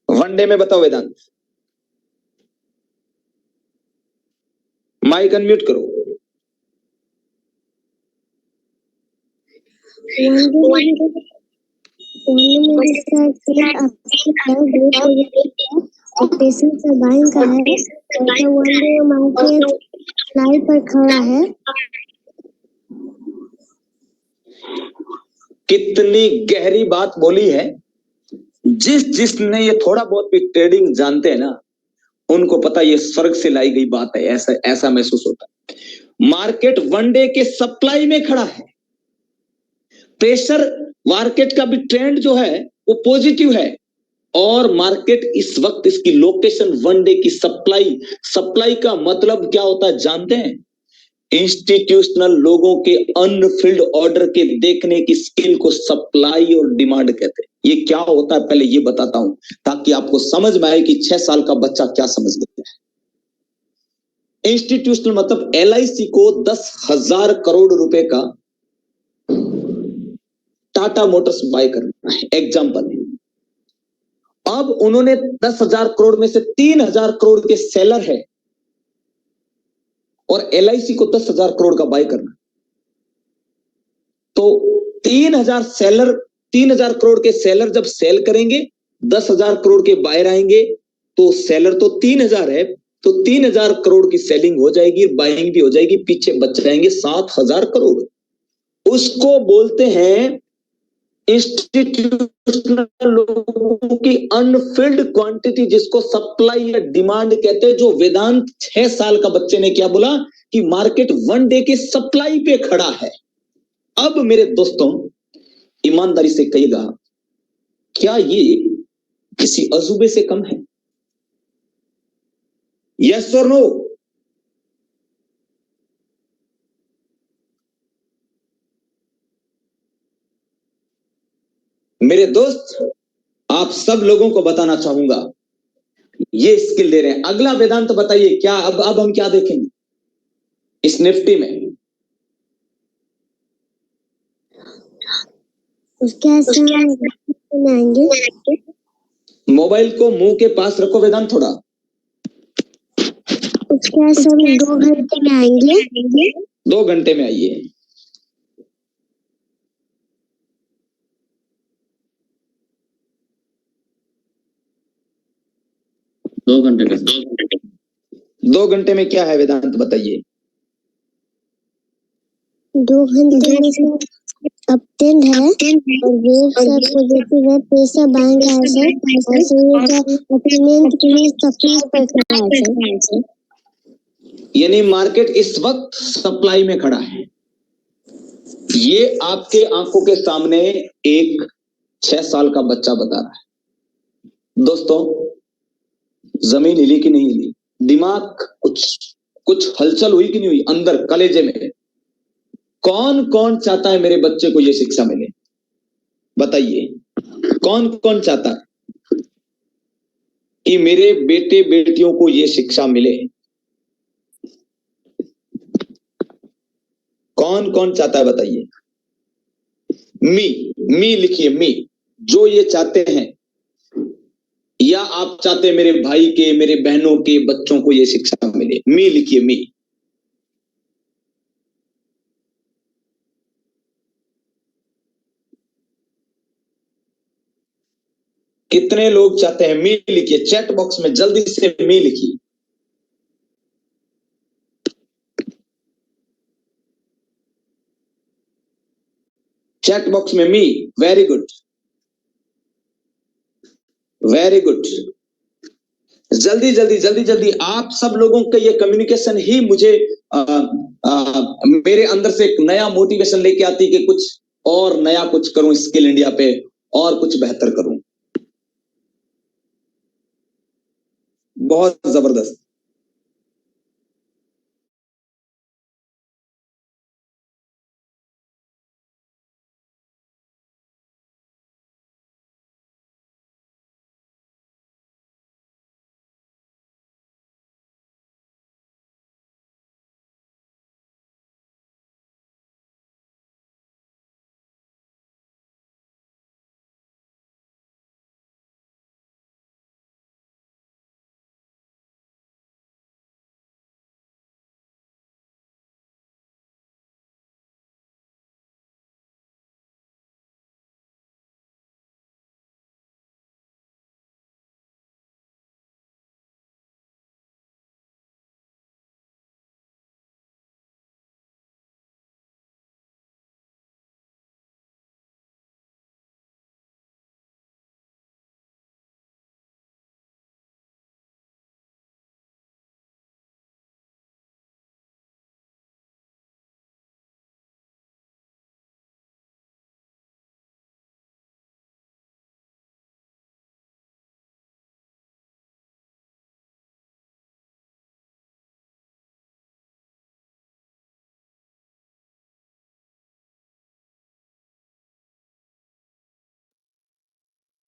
वनडे में बताओ वेदांत। माइक अनम्यूट करो। पेशेंट से बाइंग का है, तो वनडे मार्केट फ्लाई पर खड़ा है। कितनी गहरी बात बोली है। जिसने ये थोड़ा बहुत भी ट्रेडिंग जानते हैं ना, उनको पता ये स्वर्ग से लाई गई बात है। ऐसा महसूस होता है। मार्केट वनडे के सप्लाई में खड़ा है, प्रेशर मार्केट का भी ट्रेंड जो है वो पॉजिटिव है, और मार्केट इस वक्त इसकी लोकेशन वनडे की सप्लाई का मतलब क्या होता है जानते हैं? इंस्टीट्यूशनल लोगों के अनफिल्ड ऑर्डर के देखने की स्किल को सप्लाई और डिमांड कहते हैं। ये क्या होता है पहले ये बताता हूं, ताकि आपको समझ में आए कि 6 साल का बच्चा क्या समझ लेता है। इंस्टीट्यूशनल मतलब LIC को 10,000 करोड़ रुपए का टाटा मोटर्स बाय करना है, एग्जांपल। अब उन्होंने 10,000 करोड़ में से 3,000 करोड़ के सेलर है, और LIC को 10,000 करोड़ का बाय करना। तो 3,000 करोड़ के सेलर जब सेल करेंगे, 10,000 करोड़ के बायर आएंगे, तो सेलर तो 3,000 है, तो 3,000 करोड़ की सेलिंग हो जाएगी, बाइंग भी हो जाएगी, पीछे बच जाएंगे 7,000 करोड़। उसको बोलते हैं इंस्टीट्यूशनल लोगों की अनफिल्ड क्वांटिटी, जिसको सप्लाई या डिमांड कहते हैं। जो वेदांत 6 साल का बच्चे ने क्या बोला कि मार्केट वनडे के सप्लाई पे खड़ा है। अब मेरे दोस्तों ईमानदारी से कहिएगा, क्या ये किसी अजूबे से कम है? यस और नो? मेरे दोस्त, आप सब लोगों को बताना चाहूंगा, ये स्किल दे रहे हैं। अगला वेदांत बताइए क्या, अब हम क्या देखेंगे इस निफ्टी में? उसके साथ में आएंगे। मोबाइल को मुंह के पास रखो वेदांत थोड़ा। उसके साथ हम 2 घंटे में आएंगे। 2 घंटे में आइए। दो घंटे का सर। 2 घंटे में क्या है वेदांत बताइए। 2 घंटे में अपटेन है और वेव से पॉजिटिव है, पैसा बाइंग है सर, ऐसे ही का ओपिनियन के लिए सप्लाई पर खड़ा है सर। यानी मार्केट इस वक्त सप्लाई में खड़ा है। ये आपके आंखों के सामने एक 6 साल का बच्चा बता रहा है। दोस्तों, जमीन हिली कि नहीं हिली, दिमाग कुछ हलचल हुई कि नहीं हुई अंदर कलेजे में? कौन कौन चाहता है मेरे बच्चे को ये शिक्षा मिले? बताइए, कौन कौन चाहता है कि मेरे बेटे बेटियों को ये शिक्षा मिले? कौन कौन चाहता है बताइए। मी लिखिए, मी। जो ये चाहते हैं, या आप चाहते हैं मेरे भाई के, मेरे बहनों के बच्चों को ये शिक्षा मिले? मी लिखिए, मी। कितने लोग चाहते हैं? मी लिखिए चैट बॉक्स में, जल्दी से मी लिखिए। चैट बॉक्स में मी। Very good, very good. जल्दी जल्दी जल्दी जल्दी। आप सब लोगों के ये कम्युनिकेशन ही मुझे मेरे अंदर से एक नया मोटिवेशन लेके आती कि कुछ और नया कुछ करूं स्किल इंडिया पे, और कुछ बेहतर करूं। बहुत जबरदस्त।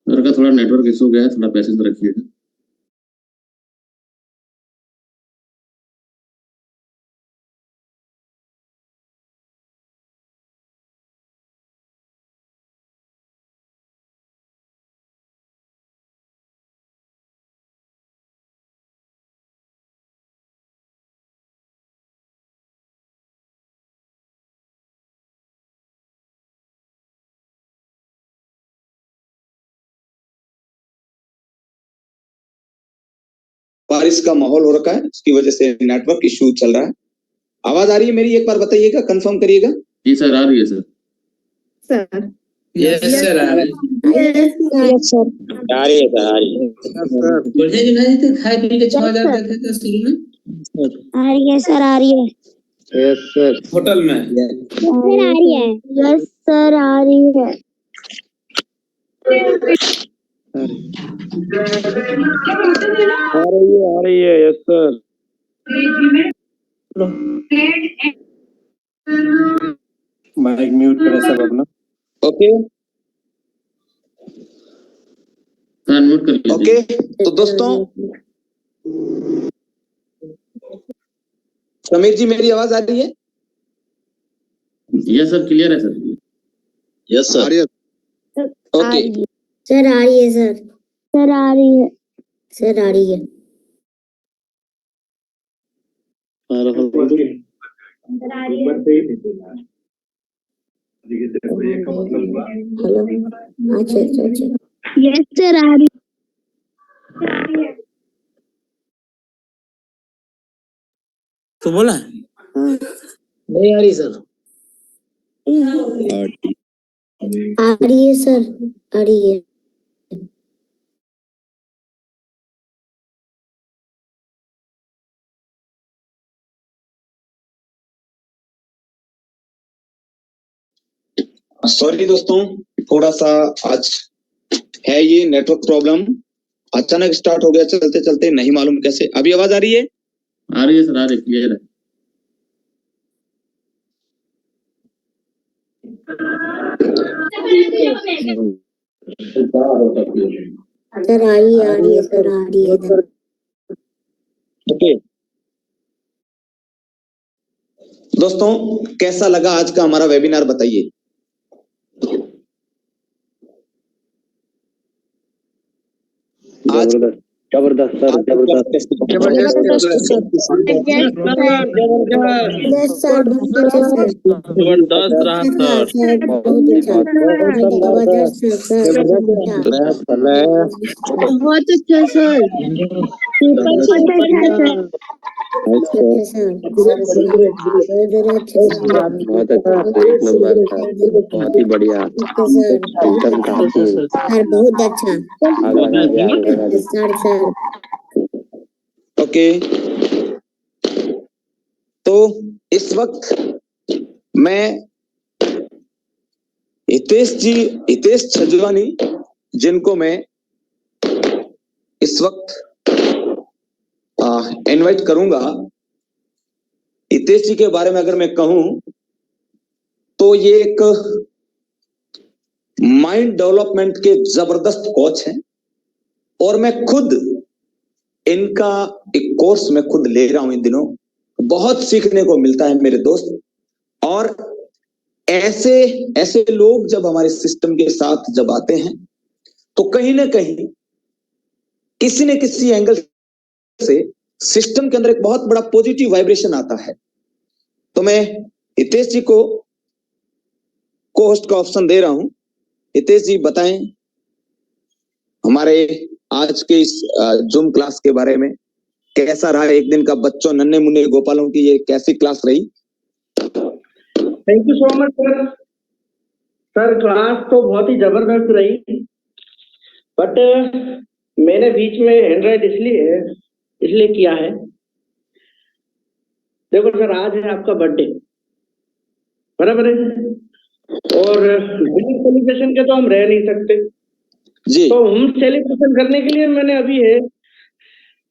सर का थोड़ा नेटवर्क इशू गया है, थोड़ा पैसेंस रखिएगा। बारिश का माहौल हो रखा है, उसकी वजह से नेटवर्क इशू चल रहा है। आवाज आ रही है मेरी? एक बार बताइएगा, कंफर्म करिएगा। जी सर, आ रही है सर। सर यस सर, आ रही यस सर। आ रही है सर, आ रही है। बोले कि नहीं तो खाए पी के 6,000 देते थे शुरू में। आ रही है सर, आ रही है। Yes sir. होटल में सर आ रही है। यस सर, आ रही है। आ रही है, यस सर। माइक म्यूट करें सब अपना। ओके, हाँ नोट कर लीजिए। ओके, तो दोस्तों समीर जी मेरी आवाज आ रही है? यस सर, क्लियर है sir. Yes sir. Okay sir आ रही है सर। सर आ रही है। सर आ रही है। हेलो, अच्छा अच्छा अच्छा, यस सर आ रही तो बोला नहीं आ रही सर। आ रही है सर, आ रही है। सॉरी दोस्तों, थोड़ा सा आज है ये नेटवर्क प्रॉब्लम, अचानक स्टार्ट हो गया चलते चलते, नहीं मालूम कैसे। अभी आवाज आ रही है? आ रही है सर, आ रही है, क्लियर है। सर आ रही है सर, आ रही है। ओके दोस्तों, कैसा लगा आज का हमारा वेबिनार बताइए। आज जबरदस्त सर, जबरदस्त। यस सर, बहुत अच्छा सर। जबरदस्त रहा सर। सर बहुत अच्छा, जबरदस्त सर, बहुत अच्छा सर, बहुत अच्छा सर। अच्छा सर, बहुत अच्छा, एक नंबर सर, बहुत ही बढ़िया, एकदम काफी। सर बहुत अच्छा सर। सर ओके, तो इस वक्त मैं हितेश छजवानी, जिनको मैं इस वक्त इनवाइट करूंगा। हितेश जी के बारे में अगर मैं कहूं तो ये एक माइंड डेवलपमेंट के जबरदस्त कोच हैं, और मैं खुद इनका एक कोर्स में खुद ले रहा हूं इन दिनों। बहुत सीखने को मिलता है मेरे दोस्त, और ऐसे ऐसे लोग जब हमारे सिस्टम के साथ जब आते हैं तो कहीं ना कहीं किसी न किसी एंगल से सिस्टम के अंदर एक बहुत बड़ा पॉजिटिव वाइब्रेशन आता है। तो मैं हितेश जी को को होस्ट का ऑप्शन दे रहा हूं। हितेश जी बताएं हमारे आज के इस जूम क्लास के बारे में, कैसा रहा एक दिन का बच्चों नन्हे मुन्ने गोपालों की ये कैसी क्लास रही? Thank you so much sir. Sir class तो बहुत ही जबरदस्त रही, बट मैंने बीच में हैंडराइट इसलिए किया है। देखो सर, आज है आपका बर्थडे, बराबर है, और बिना सेलिब्रेशन के तो हम रह नहीं सकते जी। तो हम सेलिब्रेशन करने के लिए मैंने अभी है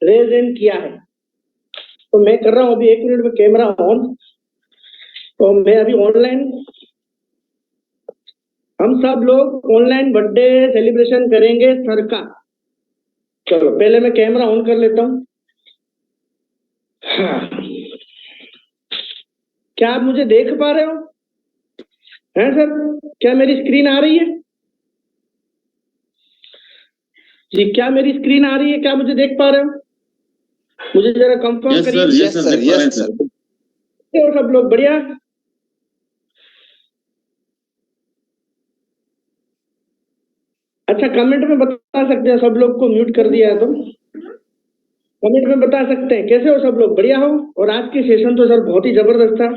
रेज इन किया है। तो मैं कर रहा हूँ अभी 1 मिनट में कैमरा ऑन। तो मैं अभी ऑनलाइन, हम सब लोग ऑनलाइन बर्थडे सेलिब्रेशन करेंगे सर का। चलो पहले मैं कैमरा ऑन कर लेता हूँ। हाँ। क्या आप मुझे देख पा रहे हो? हैं सर, क्या मेरी स्क्रीन आ रही है? जी, क्या मेरी स्क्रीन आ रही है? क्या मुझे देख पा रहे हो? मुझे जरा कंफर्म करिए। Yes sir, yes sir. तो सब लोग बढ़िया? अच्छा, कमेंट में बता सकते हैं, सब लोग को म्यूट कर दिया है तो कमेंट में बता सकते हैं कैसे हो सब लोग, बढ़िया हो? और आज की सेशन तो सर बहुत ही जबरदस्त था।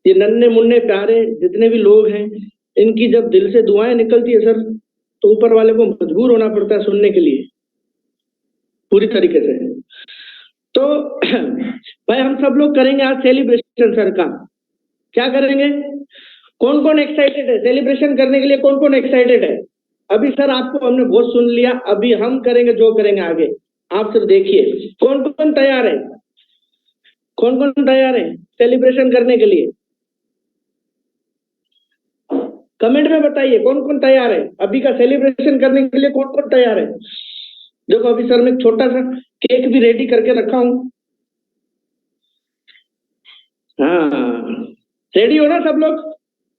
ये नन्हे मुन्ने प्यारे जितने भी लोग हैं, इनकी जब दिल से दुआएं निकलती है सर, तो ऊपर वाले को मजबूर होना पड़ता है सुनने के लिए पूरी तरीके से। तो भाई हम सब लोग करेंगे आज सेलिब्रेशन सर का। क्या करेंगे? कौन कौन एक्साइटेड है सेलिब्रेशन करने के लिए? कौन कौन एक्साइटेड है? अभी सर आपको हमने बहुत सुन लिया, अभी हम करेंगे जो करेंगे आगे। आप सिर्फ देखिए कौन कौन तैयार है, कौन कौन तैयार है सेलिब्रेशन करने के लिए। कमेंट में बताइए कौन कौन तैयार है अभी का सेलिब्रेशन करने के लिए, कौन कौन तैयार है। देखो अभी सर मैं एक छोटा सा केक भी रेडी करके रखा हूँ। हाँ रेडी हो ना सब लोग?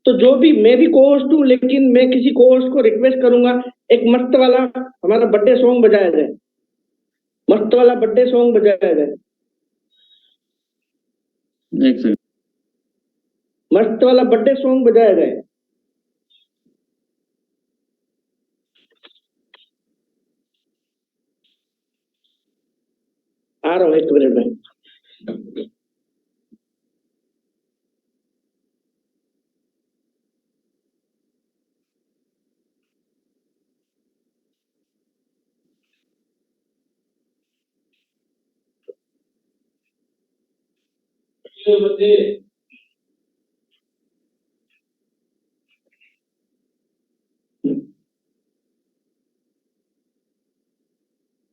तो जो भी, मैं भी को होस्ट हूँ, लेकिन मैं किसी को होस्ट को रिक्वेस्ट करूंगा एक मस्त वाला हमारा बर्थडे सॉन्ग बजाया जाए, मस्त वाला बर्थडे सॉन्ग बजाया जाए, एक सेकंड। मस्त वाला बर्थडे सॉन्ग बजाया जाए। आ रहा हूँ 1 मिनट में।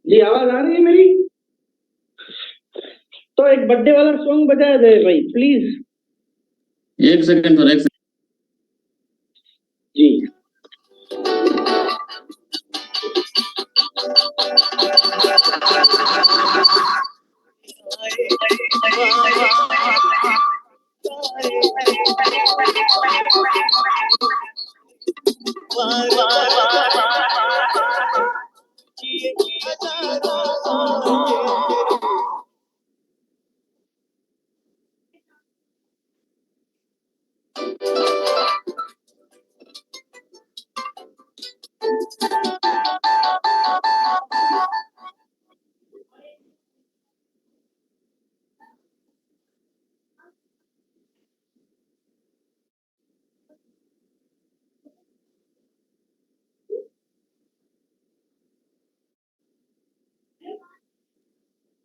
जी आवाज आ रही है मेरी? तो एक बर्थडे वाला सॉन्ग बजाया जाए भाई प्लीज। एक सेकंड सर, एक सेकंड। जी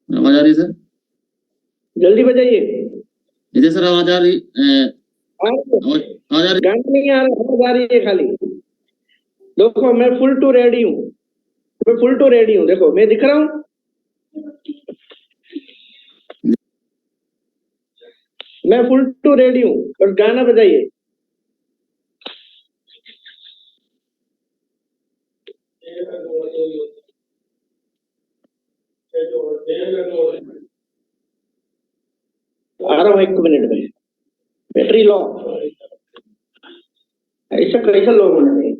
आवाज आ रही है सर? जल्दी बजाइए। विजय सर आवाज आ रही? आवाज आवाज आ रही? गाना नहीं आ रहा, आवाज आ रही है खाली। देखो मैं फुल टू रेडी हूँ, मैं फुल टू रेडी हूँ। देखो मैं दिख रहा हूँ, मैं फुल टू रेडी हूँ, बस गाना बजाइए। आ रहा हूँ 1 मिनट में। बैटरी लो, ऐसा कैसा लो होना चाहिए?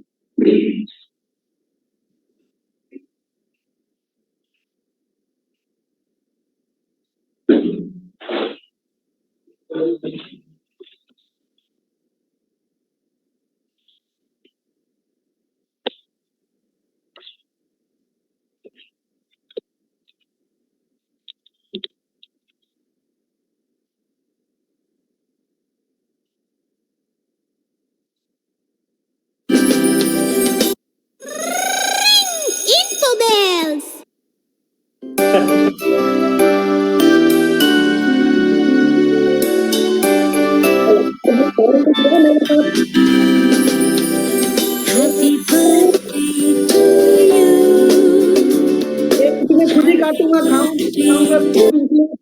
मैं खुद ही काटूंगा, खाऊंगा,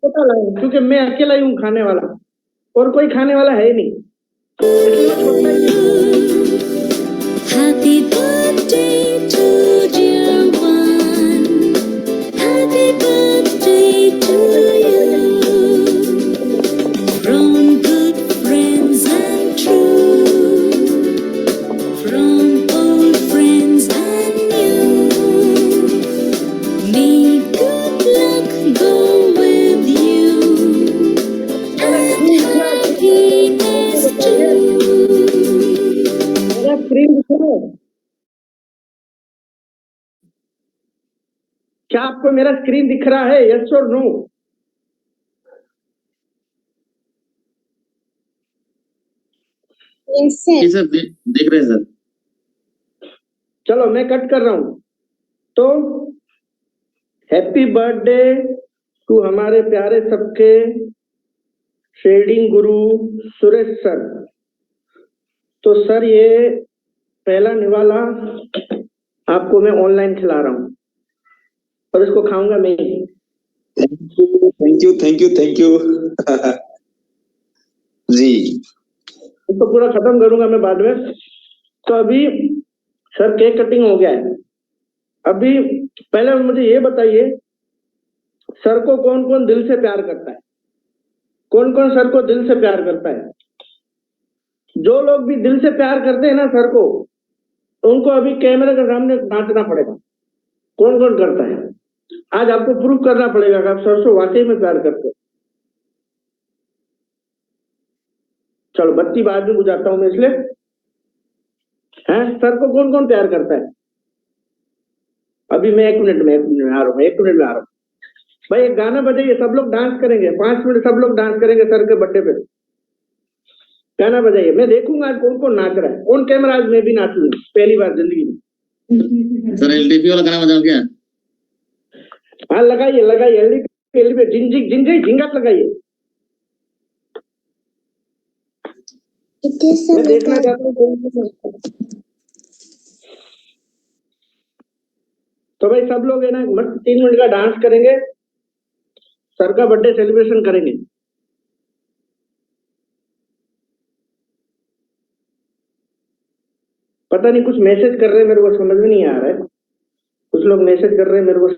पता लगा, क्योंकि मैं अकेला ही हूँ खाने वाला, और कोई खाने वाला है नहीं। Happy birthday to dear one. Happy birthday to you. From good friends and true. From old friends and new. May good luck go with you. And happiness too. मेरा स्क्रीन दिख रहा है? क्या आपको मेरा स्क्रीन दिख रहा है? यस और नो? Yes sir. देख रहे हैं सर। चलो मैं कट कर रहा हूं। तो हैप्पी बर्थडे टू हमारे प्यारे सबके शेडिंग गुरु सुरेश सर। तो सर ये पहला निवाला आपको मैं ऑनलाइन खिला रहा हूँ, और इसको खाऊंगा मैं ही। Thank you thank you thank you ji. इसको पूरा खत्म करूंगा मैं बाद में। तो अभी सर केक कटिंग हो गया है, अभी पहले मुझे ये बताइए, सर को कौन कौन दिल से प्यार करता है? कौन कौन सर को दिल से प्यार करता है? जो लोग भी दिल से प्यार करते हैं ना सर को, उनको अभी कैमरे के सामने नाचना पड़ेगा। कौन कौन करता है? आज आपको प्रूव करना पड़ेगा कि आप सर से वाकई में प्यार करते हो। चलो बत्ती बाद में बुझाता हूं मैं, इसलिए हैं सर को कौन कौन प्यार करता है? अभी मैं एक मिनट में आ रहा हूँ, एक मिनट में आ रहा हूँ। भाई एक गाना बजाइए, सब लोग डांस करेंगे, 5 मिनट सब लोग डांस करेंगे सर के बर्थडे पे। गाना बजाइए, मैं देखूंगा आज कौन कौन नाच रहा है। ऑन कैमरा आज मैं भी नाचूंगा पहली बार जिंदगी में। सर एलटीपी वाला गाना बजाओ क्या? हाँ लगाइए लगाइए, एलडी जिंजिक जिंजिक झिंगाट लगाइए। मैं देखना चाहता हूँ कौन कौन नाचता है। तो भाई सब लोग है ना मस्त 3 मिनट का डांस करेंगे, सर का बर्थडे सेलिब्रेशन करेंगे। पता नहीं कुछ मैसेज कर रहे हैं, मेरे को समझ में नहीं आ रहा है। कुछ लोग मैसेज कर रहे हैं मेरे को।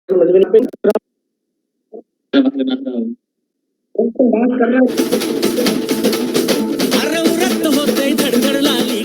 समझ में नहीं डांस करना। अरे उरत होते धडधड लाली